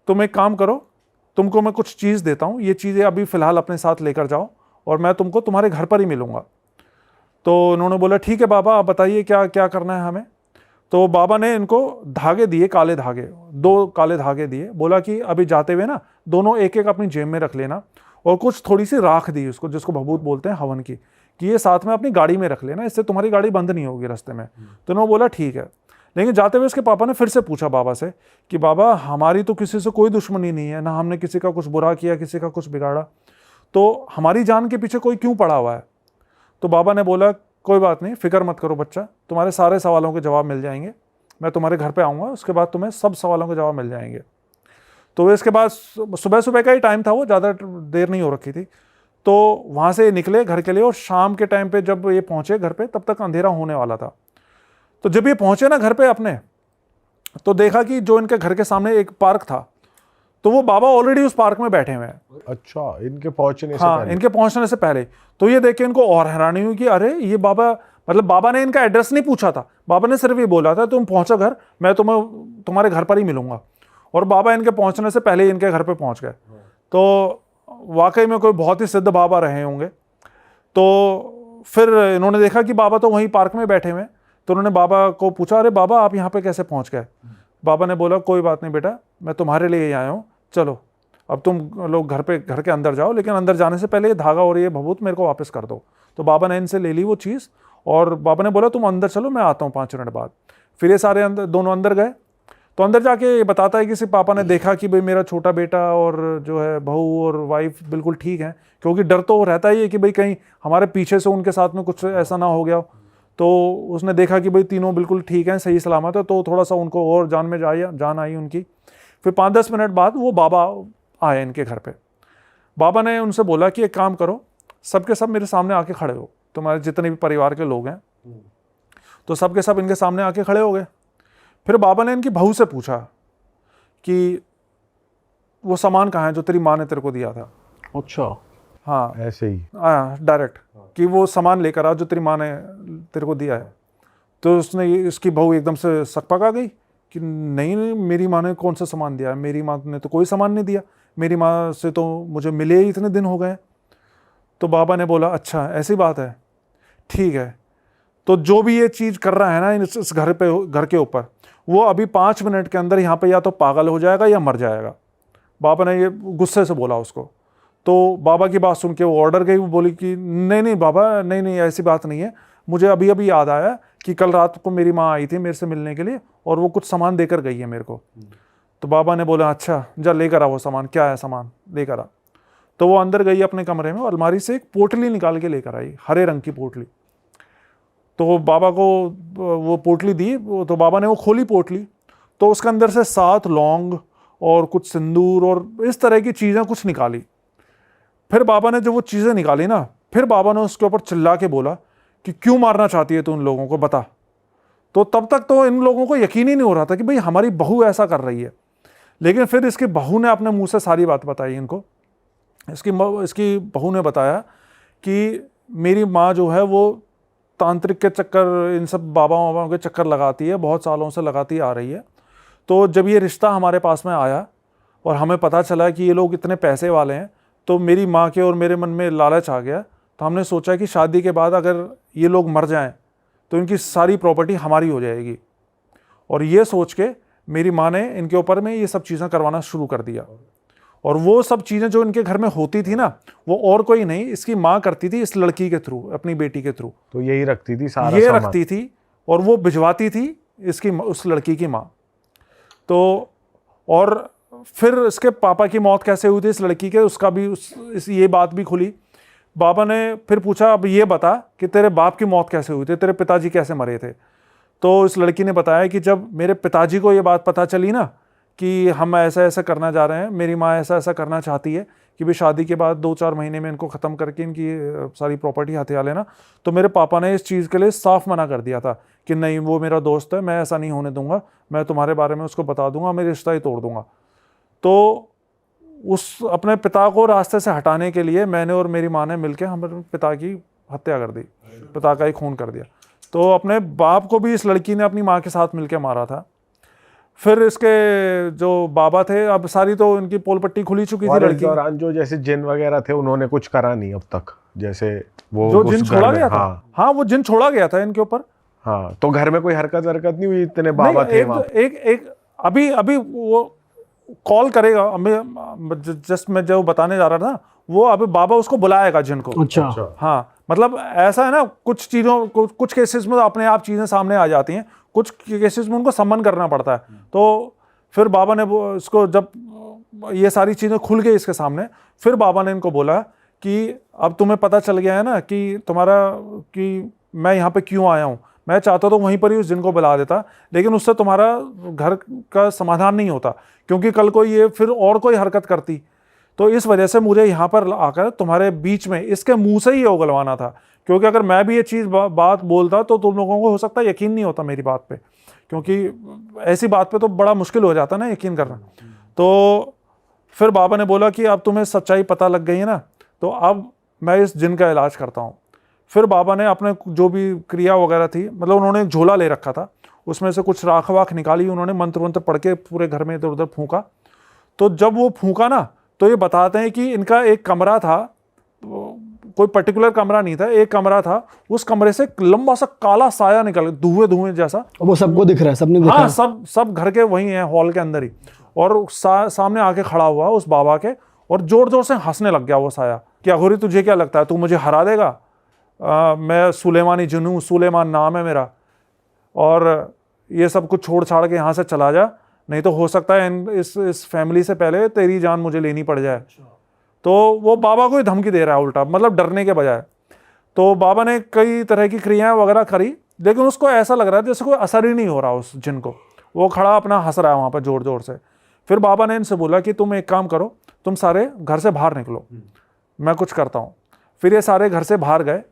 Speaker 5: तुम एक काम करो, तुमको मैं कुछ चीज़ देता हूँ, ये चीज़ें अभी फ़िलहाल अपने साथ लेकर जाओ और मैं तुमको तुम्हारे घर पर ही मिलूँगा। तो उन्होंने बोला ठीक है बाबा, आप बताइए क्या क्या करना है हमें। तो बाबा ने इनको धागे दिए, काले धागे, 2 काले धागे दिए, बोला कि अभी जाते हुए ना दोनों एक एक अपनी जेब में रख लेना, और कुछ थोड़ी सी राख दी उसको, जिसको भभूत बोलते हैं हवन की, कि ये साथ में अपनी गाड़ी में रख लेना, इससे तुम्हारी गाड़ी बंद नहीं होगी रास्ते में। तो उन्होंने बोला ठीक है। लेकिन जाते हुए उसके पापा ने फिर से पूछा बाबा से कि बाबा हमारी तो किसी से कोई दुश्मनी नहीं है, ना हमने किसी का कुछ बुरा किया, किसी का कुछ बिगाड़ा, तो हमारी जान के पीछे कोई क्यों पड़ा हुआ है। तो बाबा ने बोला कोई बात नहीं, फिक्र मत करो बच्चा, तुम्हारे सारे सवालों के जवाब मिल जाएंगे, मैं तुम्हारे घर पे आऊँगा, उसके बाद तुम्हें सब सवालों के जवाब मिल जाएंगे। तो इसके बाद सुबह सुबह का ही टाइम था, वो ज़्यादा देर नहीं हो रखी थी। तो वहाँ से निकले घर के लिए, और शाम के टाइम पे जब ये पहुँचे घर पे, तब तक अंधेरा होने वाला था। तो जब ये पहुँचे ना घर पे अपने, तो देखा कि जो इनके घर के सामने एक पार्क था, तो वो बाबा ऑलरेडी उस पार्क में बैठे हुए हैं।
Speaker 3: अच्छा, इनके पहुंचने से
Speaker 5: हाँ,
Speaker 3: पहले।
Speaker 5: इनके पहुंचने से पहले। तो ये देख के इनको और हैरानी हुई कि अरे ये बाबा मतलब बाबा ने इनका एड्रेस नहीं पूछा था, बाबा ने सिर्फ ये बोला था तुम पहुंचो घर, मैं तुम्हारे घर पर ही मिलूंगा। और बाबा इनके पहुंचने से पहले ही इनके घर पे पहुंच गए। तो वाकई में कोई बहुत ही सिद्ध बाबा रहे होंगे। तो फिर इन्होंने देखा कि बाबा तो वहीं पार्क में बैठे हुए हैं, तो उन्होंने बाबा को पूछा, अरे बाबा आप यहाँ पे कैसे पहुँच गए? बाबा ने बोला कोई बात नहीं बेटा, मैं तुम्हारे लिए ही आया हूँ, चलो अब तुम लोग घर के अंदर जाओ, लेकिन अंदर जाने से पहले ये धागा और ये भभूत मेरे को वापस कर दो। तो बाबा ने इनसे ले ली वो चीज़, और बाबा ने बोला तुम अंदर चलो, मैं आता हूँ 5 मिनट बाद। फिर ये सारे दोनों अंदर गए। तो अंदर जाके ये बताता है कि सिर्फ पापा ने देखा कि भाई मेरा छोटा बेटा और जो है बहू और वाइफ बिल्कुल ठीक है, क्योंकि डर तो रहता ही है कि भाई कहीं हमारे पीछे से उनके साथ में कुछ ऐसा ना हो गया। तो उसने देखा कि भाई तीनों बिल्कुल ठीक हैं, सही सलामत है, तो थोड़ा सा उनको और जान आई उनकी। फिर 5-10 मिनट बाद वो बाबा आए इनके घर पे। बाबा ने उनसे बोला कि एक काम करो, सबके सब मेरे सामने आके खड़े हो, तुम्हारे जितने भी परिवार के लोग हैं। तो सबके सब इनके सामने आके खड़े हो गए। फिर बाबा ने इनकी बहू से पूछा कि वो सामान कहाँ है जो तेरी माँ ने तेरे को दिया था?
Speaker 4: अच्छा,
Speaker 5: हाँ
Speaker 3: ऐसे ही
Speaker 5: डायरेक्ट कि वो सामान लेकर आ जो तेरी माँ ने तेरे को दिया है। तो इसकी बहू एकदम से सकपक आ गई कि नहीं, मेरी माँ ने कौन सा सामान दिया है? मेरी माँ ने तो कोई सामान नहीं दिया, मेरी माँ से तो मुझे मिले ही इतने दिन हो गए। तो बाबा ने बोला अच्छा ऐसी बात है, ठीक है, तो जो भी ये चीज़ कर रहा है ना इस घर के ऊपर, वो अभी 5 मिनट के अंदर यहाँ पे या तो पागल हो जाएगा या मर जाएगा। बाबा ने ये गुस्से से बोला उसको। तो बाबा की बात सुन के वो ऑर्डर गई, वो बोली कि नहीं बाबा, नहीं ऐसी बात नहीं है, मुझे अभी अभी याद आया कि कल रात को मेरी माँ आई थी मेरे से मिलने के लिए और वो कुछ सामान देकर गई है मेरे को। तो बाबा ने बोला अच्छा जा लेकर आ वो सामान, क्या है सामान लेकर आ। तो वो अंदर गई अपने कमरे में, अलमारी से एक पोटली निकाल के लेकर आई, हरे रंग की पोटली। तो बाबा को वो पोटली दी, तो बाबा ने वो खोली पोटली, तो उसके अंदर से 7 लौंग और कुछ सिंदूर और इस तरह की चीज़ें कुछ निकाली। फिर बाबा ने जो वो चीज़ें निकाली ना, फिर बाबा ने उसके ऊपर चिल्ला के बोला कि क्यों मारना चाहती है तू उन लोगों को, बता। तो तब तक तो इन लोगों को यकीन ही नहीं हो रहा था कि भाई हमारी बहू ऐसा कर रही है। लेकिन फिर इसकी बहू ने अपने मुंह से सारी बात बताई इनको। इसकी बहू ने बताया कि मेरी माँ जो है वो तांत्रिक के चक्कर, इन सब बाबाओं के चक्कर लगाती है, बहुत सालों से लगाती आ रही है। तो जब ये रिश्ता हमारे पास में आया और हमें पता चला कि ये लोग इतने पैसे वाले हैं, तो मेरी माँ के और मेरे मन में लालच आ गया। तो हमने सोचा कि शादी के बाद अगर ये लोग मर जाएं तो इनकी सारी प्रॉपर्टी हमारी हो जाएगी। और ये सोच के मेरी माँ ने इनके ऊपर में ये सब चीज़ें करवाना शुरू कर दिया। और वो सब चीज़ें जो इनके घर में होती थी ना, वो और कोई नहीं, इसकी माँ करती थी इस लड़की के थ्रू, अपनी बेटी के थ्रू।
Speaker 3: तो यही रखती थी सारा
Speaker 5: ये
Speaker 3: सामान।
Speaker 5: रखती थी और वो भिजवाती थी इसकी उस लड़की की माँ। तो और फिर इसके पापा की मौत कैसे हुई थी इस लड़की के, उसका भी ये बात भी खुली। बाबा ने फिर पूछा अब ये बता कि तेरे बाप की मौत कैसे हुई थी, तेरे पिताजी कैसे मरे थे। तो इस लड़की ने बताया कि जब मेरे पिताजी को ये बात पता चली ना कि हम ऐसा ऐसा करना जा रहे हैं, मेरी माँ ऐसा ऐसा करना चाहती है कि भाई शादी के बाद 2-4 महीने में इनको ख़त्म करके इनकी सारी प्रॉपर्टी हथिया लेना, तो मेरे पापा ने इस चीज़ के लिए साफ मना कर दिया था कि नहीं वो मेरा दोस्त है, मैं ऐसा नहीं होने दूंगा, मैं तुम्हारे बारे में उसको बता दूंगा, मैं रिश्ता ही तोड़ दूंगा। तो उस अपने पिता को रास्ते से हटाने के लिए मैंने और मेरी माँ ने मिलकर हमारे पिता की हत्या कर दी, पिता का ही खून कर दिया। तो अपने बाप को भी इस लड़की ने अपनी माँ के साथ मिलकर मारा था। फिर इसके जो बाबा थे, अब सारी तो इनकी पोल पट्टी खुली चुकी थी।
Speaker 3: और इस
Speaker 5: लड़की
Speaker 3: दौरान जो जैसे जिन वगैरह थे उन्होंने कुछ करा नहीं अब तक, जैसे वो
Speaker 5: जो
Speaker 3: उस
Speaker 5: जिन
Speaker 3: घर
Speaker 5: छोड़ा
Speaker 3: में-
Speaker 5: गया था, हाँ वो जिन छोड़ा गया था इनके ऊपर।
Speaker 3: हाँ, तो घर में कोई हरकत नहीं हुई, इतने बाबा
Speaker 5: नहीं,
Speaker 3: थे वहाँ।
Speaker 5: एक अभी वो कॉल करेगा हमें, जस्ट मैं जो बताने जा रहा था, वो अभी बाबा उसको बुलाएगा जिन को।
Speaker 4: अच्छा,
Speaker 5: हाँ मतलब ऐसा है ना, कुछ चीज़ों कुछ केसेस में तो अपने आप चीज़ें सामने आ जाती हैं, कुछ केसेस में उनको सम्मन करना पड़ता है। तो फिर बाबा ने इसको, जब ये सारी चीज़ें खुल गई इसके सामने, फिर बाबा ने इनको बोला कि अब तुम्हें पता चल गया है ना कि कि मैं यहाँ पे क्यों आया हूँ। मैं चाहता तो वहीं पर ही उस जिन को बुला देता, लेकिन उससे तुम्हारा घर का समाधान नहीं होता, क्योंकि कल को ये फिर और कोई हरकत करती। तो इस वजह से मुझे यहाँ पर आकर तुम्हारे बीच में इसके मुंह से ही ये उगलवाना था, क्योंकि अगर मैं भी ये चीज़ बात बोलता तो तुम लोगों को हो सकता है यकीन नहीं होता मेरी बात पे, क्योंकि ऐसी बात पे तो बड़ा मुश्किल हो जाता ना यकीन करना। तो फिर बाबा ने बोला कि अब तुम्हें सच्चाई पता लग गई है ना, तो अब मैं इस जिन का इलाज करता हूँ। फिर बाबा ने अपने जो भी क्रिया वगैरह थी, मतलब उन्होंने एक झोला ले रखा था, उसमें से कुछ राख वाख निकाली, उन्होंने मंत्र वंत्र पढ़ के पूरे घर में इधर उधर फूंका। तो जब वो फूंका ना, तो ये बताते हैं कि इनका एक कमरा था, कोई पर्टिकुलर कमरा नहीं था, एक कमरा था, उस कमरे से एक लंबा सा काला साया निकल, धुएं धुएं जैसा।
Speaker 4: वो सबको दिख रहा है, सबने देखा
Speaker 5: हाँ,
Speaker 4: है।
Speaker 5: सब घर के वही हैं, हॉल के अंदर ही। और सामने आके खड़ा हुआ उस बाबा के, और जोर जोर से हंसने लग गया वो साया कि अघोरी तुझे क्या लगता है, तू मुझे हरा देगा? मैं सुलेमानी जिन हूँ, सुलेमान नाम है मेरा, और ये सब कुछ छोड़ छाड़ के यहाँ से चला जा, नहीं तो हो सकता है इस फैमिली से पहले तेरी जान मुझे लेनी पड़ जाए। तो वो बाबा को ही धमकी दे रहा है उल्टा, मतलब डरने के बजाय। तो बाबा ने कई तरह की क्रियाएं वगैरह करी, लेकिन उसको ऐसा लग रहा है जैसे कोई असर ही नहीं हो रहा उस जिन को। वो खड़ा अपना हंस रहा है वहाँ पर जोर जोर से। फिर बाबा ने इनसे बोला कि तुम एक काम करो, तुम सारे घर से बाहर निकलो, मैं कुछ करता हूँ। फिर ये सारे घर से बाहर गए।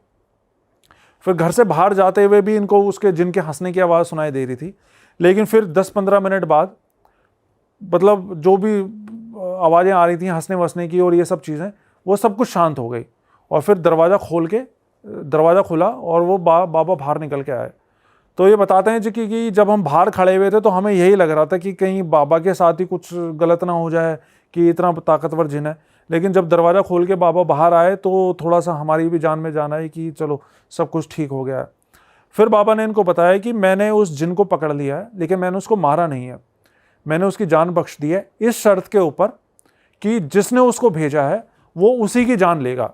Speaker 5: फिर घर से बाहर जाते हुए भी इनको उसके जिन के हंसने की आवाज़ सुनाई दे रही थी, लेकिन फिर 10-15 मिनट बाद, मतलब जो भी आवाज़ें आ रही थी हंसने वसने की और ये सब चीज़ें, वो सब कुछ शांत हो गई। और फिर दरवाज़ा खुला और वो बाबा बाहर निकल के आए। तो ये बताते हैं जी कि जब हम बाहर खड़े हुए थे तो हमें यही लग रहा था कि कहीं बाबा के साथ ही कुछ गलत ना हो जाए, कि इतना ताकतवर जिन है। लेकिन जब दरवाज़ा खोल के बाबा बाहर आए तो थोड़ा सा हमारी भी जान में जान आई कि चलो सब कुछ ठीक हो गया है। फिर बाबा ने इनको बताया कि मैंने उस जिन को पकड़ लिया है, लेकिन मैंने उसको मारा नहीं है, मैंने उसकी जान बख्श दी है, इस शर्त के ऊपर कि जिसने उसको भेजा है वो उसी की जान लेगा।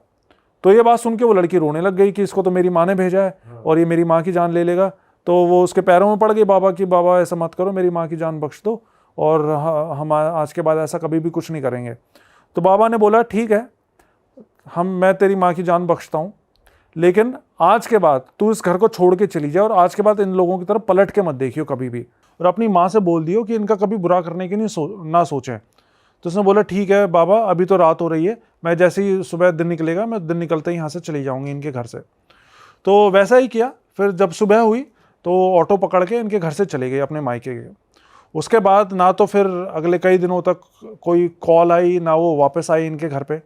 Speaker 5: तो ये बात सुन के वो लड़की रोने लग गई कि इसको तो मेरी माँ ने भेजा है और ये मेरी माँ की जान ले लेगा। तो वो उसके पैरों में पड़ गई बाबा की, बाबा ऐसा मत करो, मेरी माँ की जान बख्श दो, और हम आज के बाद ऐसा कभी भी कुछ नहीं करेंगे। तो बाबा ने बोला ठीक है, मैं तेरी माँ की जान बख्शता हूँ, लेकिन आज के बाद तू इस घर को छोड़ के चली जाए और आज के बाद इन लोगों की तरफ पलट के मत देखियो कभी भी, और अपनी माँ से बोल दियो कि इनका कभी बुरा करने की ना सोचें। तो उसने बोला ठीक है बाबा, अभी तो रात हो रही है, मैं जैसे ही सुबह दिन निकलेगा मैं दिन निकलते ही यहाँ से चली जाऊँगी इनके घर से। तो वैसा ही किया। फिर जब सुबह हुई तो ऑटो पकड़ के इनके घर से चले गए अपने मायके के। उसके बाद ना तो फिर अगले कई दिनों तक कोई कॉल आई, ना वो वापस आई इनके घर पे।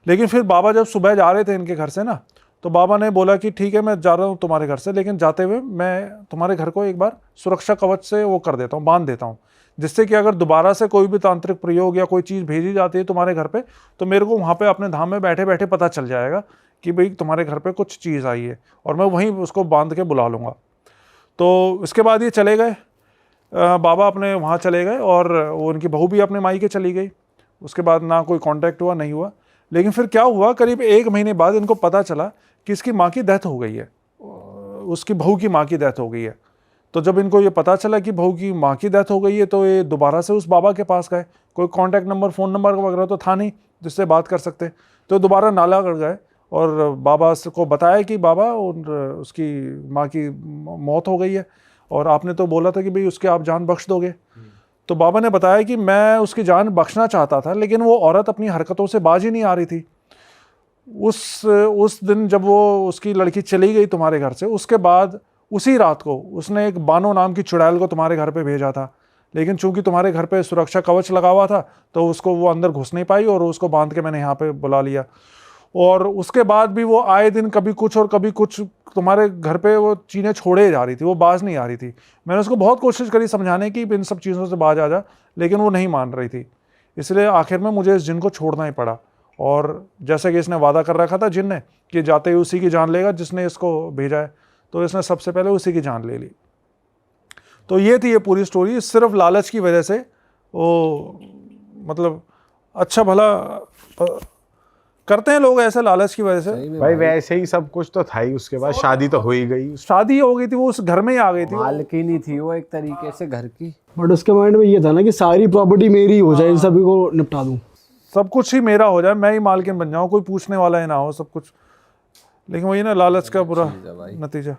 Speaker 5: लेकिन फिर बाबा जब सुबह जा रहे थे इनके घर से ना, तो बाबा ने बोला कि ठीक है मैं जा रहा हूँ तुम्हारे घर से, लेकिन जाते हुए मैं तुम्हारे घर को एक बार सुरक्षा कवच से वो कर देता हूँ, बांध देता हूँ, जिससे कि अगर दोबारा से कोई भी तांत्रिक प्रयोग या कोई चीज़ भेजी जाती है तुम्हारे घर पे, तो मेरे को वहाँ पे अपने धाम में बैठे बैठे पता चल जाएगा कि भाई तुम्हारे घर पे कुछ चीज़ आई है, और मैं वहीं उसको बांध के बुला लूँगा। तो इसके बाद ये चले गए, बाबा अपने वहाँ चले गए, और वो उनकी बहू भी अपने मायके चली गई। उसके बाद ना कोई कांटेक्ट हुआ, नहीं हुआ। लेकिन फिर क्या हुआ, करीब 1 महीने बाद इनको पता चला कि इसकी माँ की डेथ हो गई है, उसकी बहू की माँ की डेथ हो गई है। तो जब इनको ये पता चला कि बहू की माँ की डेथ हो गई है, तो ये दोबारा से उस बाबा के पास गए। कोई कांटेक्ट नंबर, फ़ोन नंबर वगैरह तो था नहीं जिससे बात कर सकते। तो दोबारा नालागढ़ गए और बाबा को बताया कि बाबा उसकी माँ की मौत हो गई है, और आपने तो बोला था कि भाई उसके आप जान बख्श दोगे। तो बाबा ने बताया कि मैं उसकी जान बख्शना चाहता था, लेकिन वो औरत अपनी हरकतों से बाज ही नहीं आ रही थी। उस दिन जब वो उसकी लड़की चली गई तुम्हारे घर से, उसके बाद उसी रात को उसने एक बानो नाम की चुड़ैल को तुम्हारे घर पे भेजा था, लेकिन चूंकि तुम्हारे घर पे सुरक्षा कवच लगा हुआ था तो उसको वो अंदर घुस नहीं पाई, और उसको बांध के मैंने यहाँ पे बुला लिया। और उसके बाद भी वो आए दिन कभी कुछ और कभी कुछ तुम्हारे घर पे वो चीज़ें छोड़े जा रही थी, वो बाज नहीं आ रही थी। मैंने उसको बहुत कोशिश करी समझाने की इन सब चीज़ों से बाज आ जा, लेकिन वो नहीं मान रही थी। इसलिए आखिर में मुझे इस जिन को छोड़ना ही पड़ा। और जैसे कि इसने वादा कर रखा था जिन ने कि जाते ही उसी की जान लेगा जिसने इसको भेजा है, तो इसने सबसे पहले उसी की जान ले ली। तो ये थी ये पूरी स्टोरी। सिर्फ लालच की वजह से वो, मतलब अच्छा भला करते हैं लोग ऐसे लालच की वजह से।
Speaker 3: भाई वैसे ही सब कुछ तो था ही, उसके बाद शादी तो हो ही गई।
Speaker 5: शादी हो गई थी, वो उस घर में ही आ गई थी,
Speaker 2: मालकिनी थी वो एक तरीके से घर की।
Speaker 4: बट उसके माइंड में ये था ना कि सारी प्रॉपर्टी मेरी हो जाए, इन सभी को निपटा दूं,
Speaker 5: सब कुछ ही मेरा हो जाए, मैं ही मालकिन बन जाऊं, कोई पूछने वाला ही ना हो सब कुछ। लेकिन वही ना लालच का बुरा नतीजा।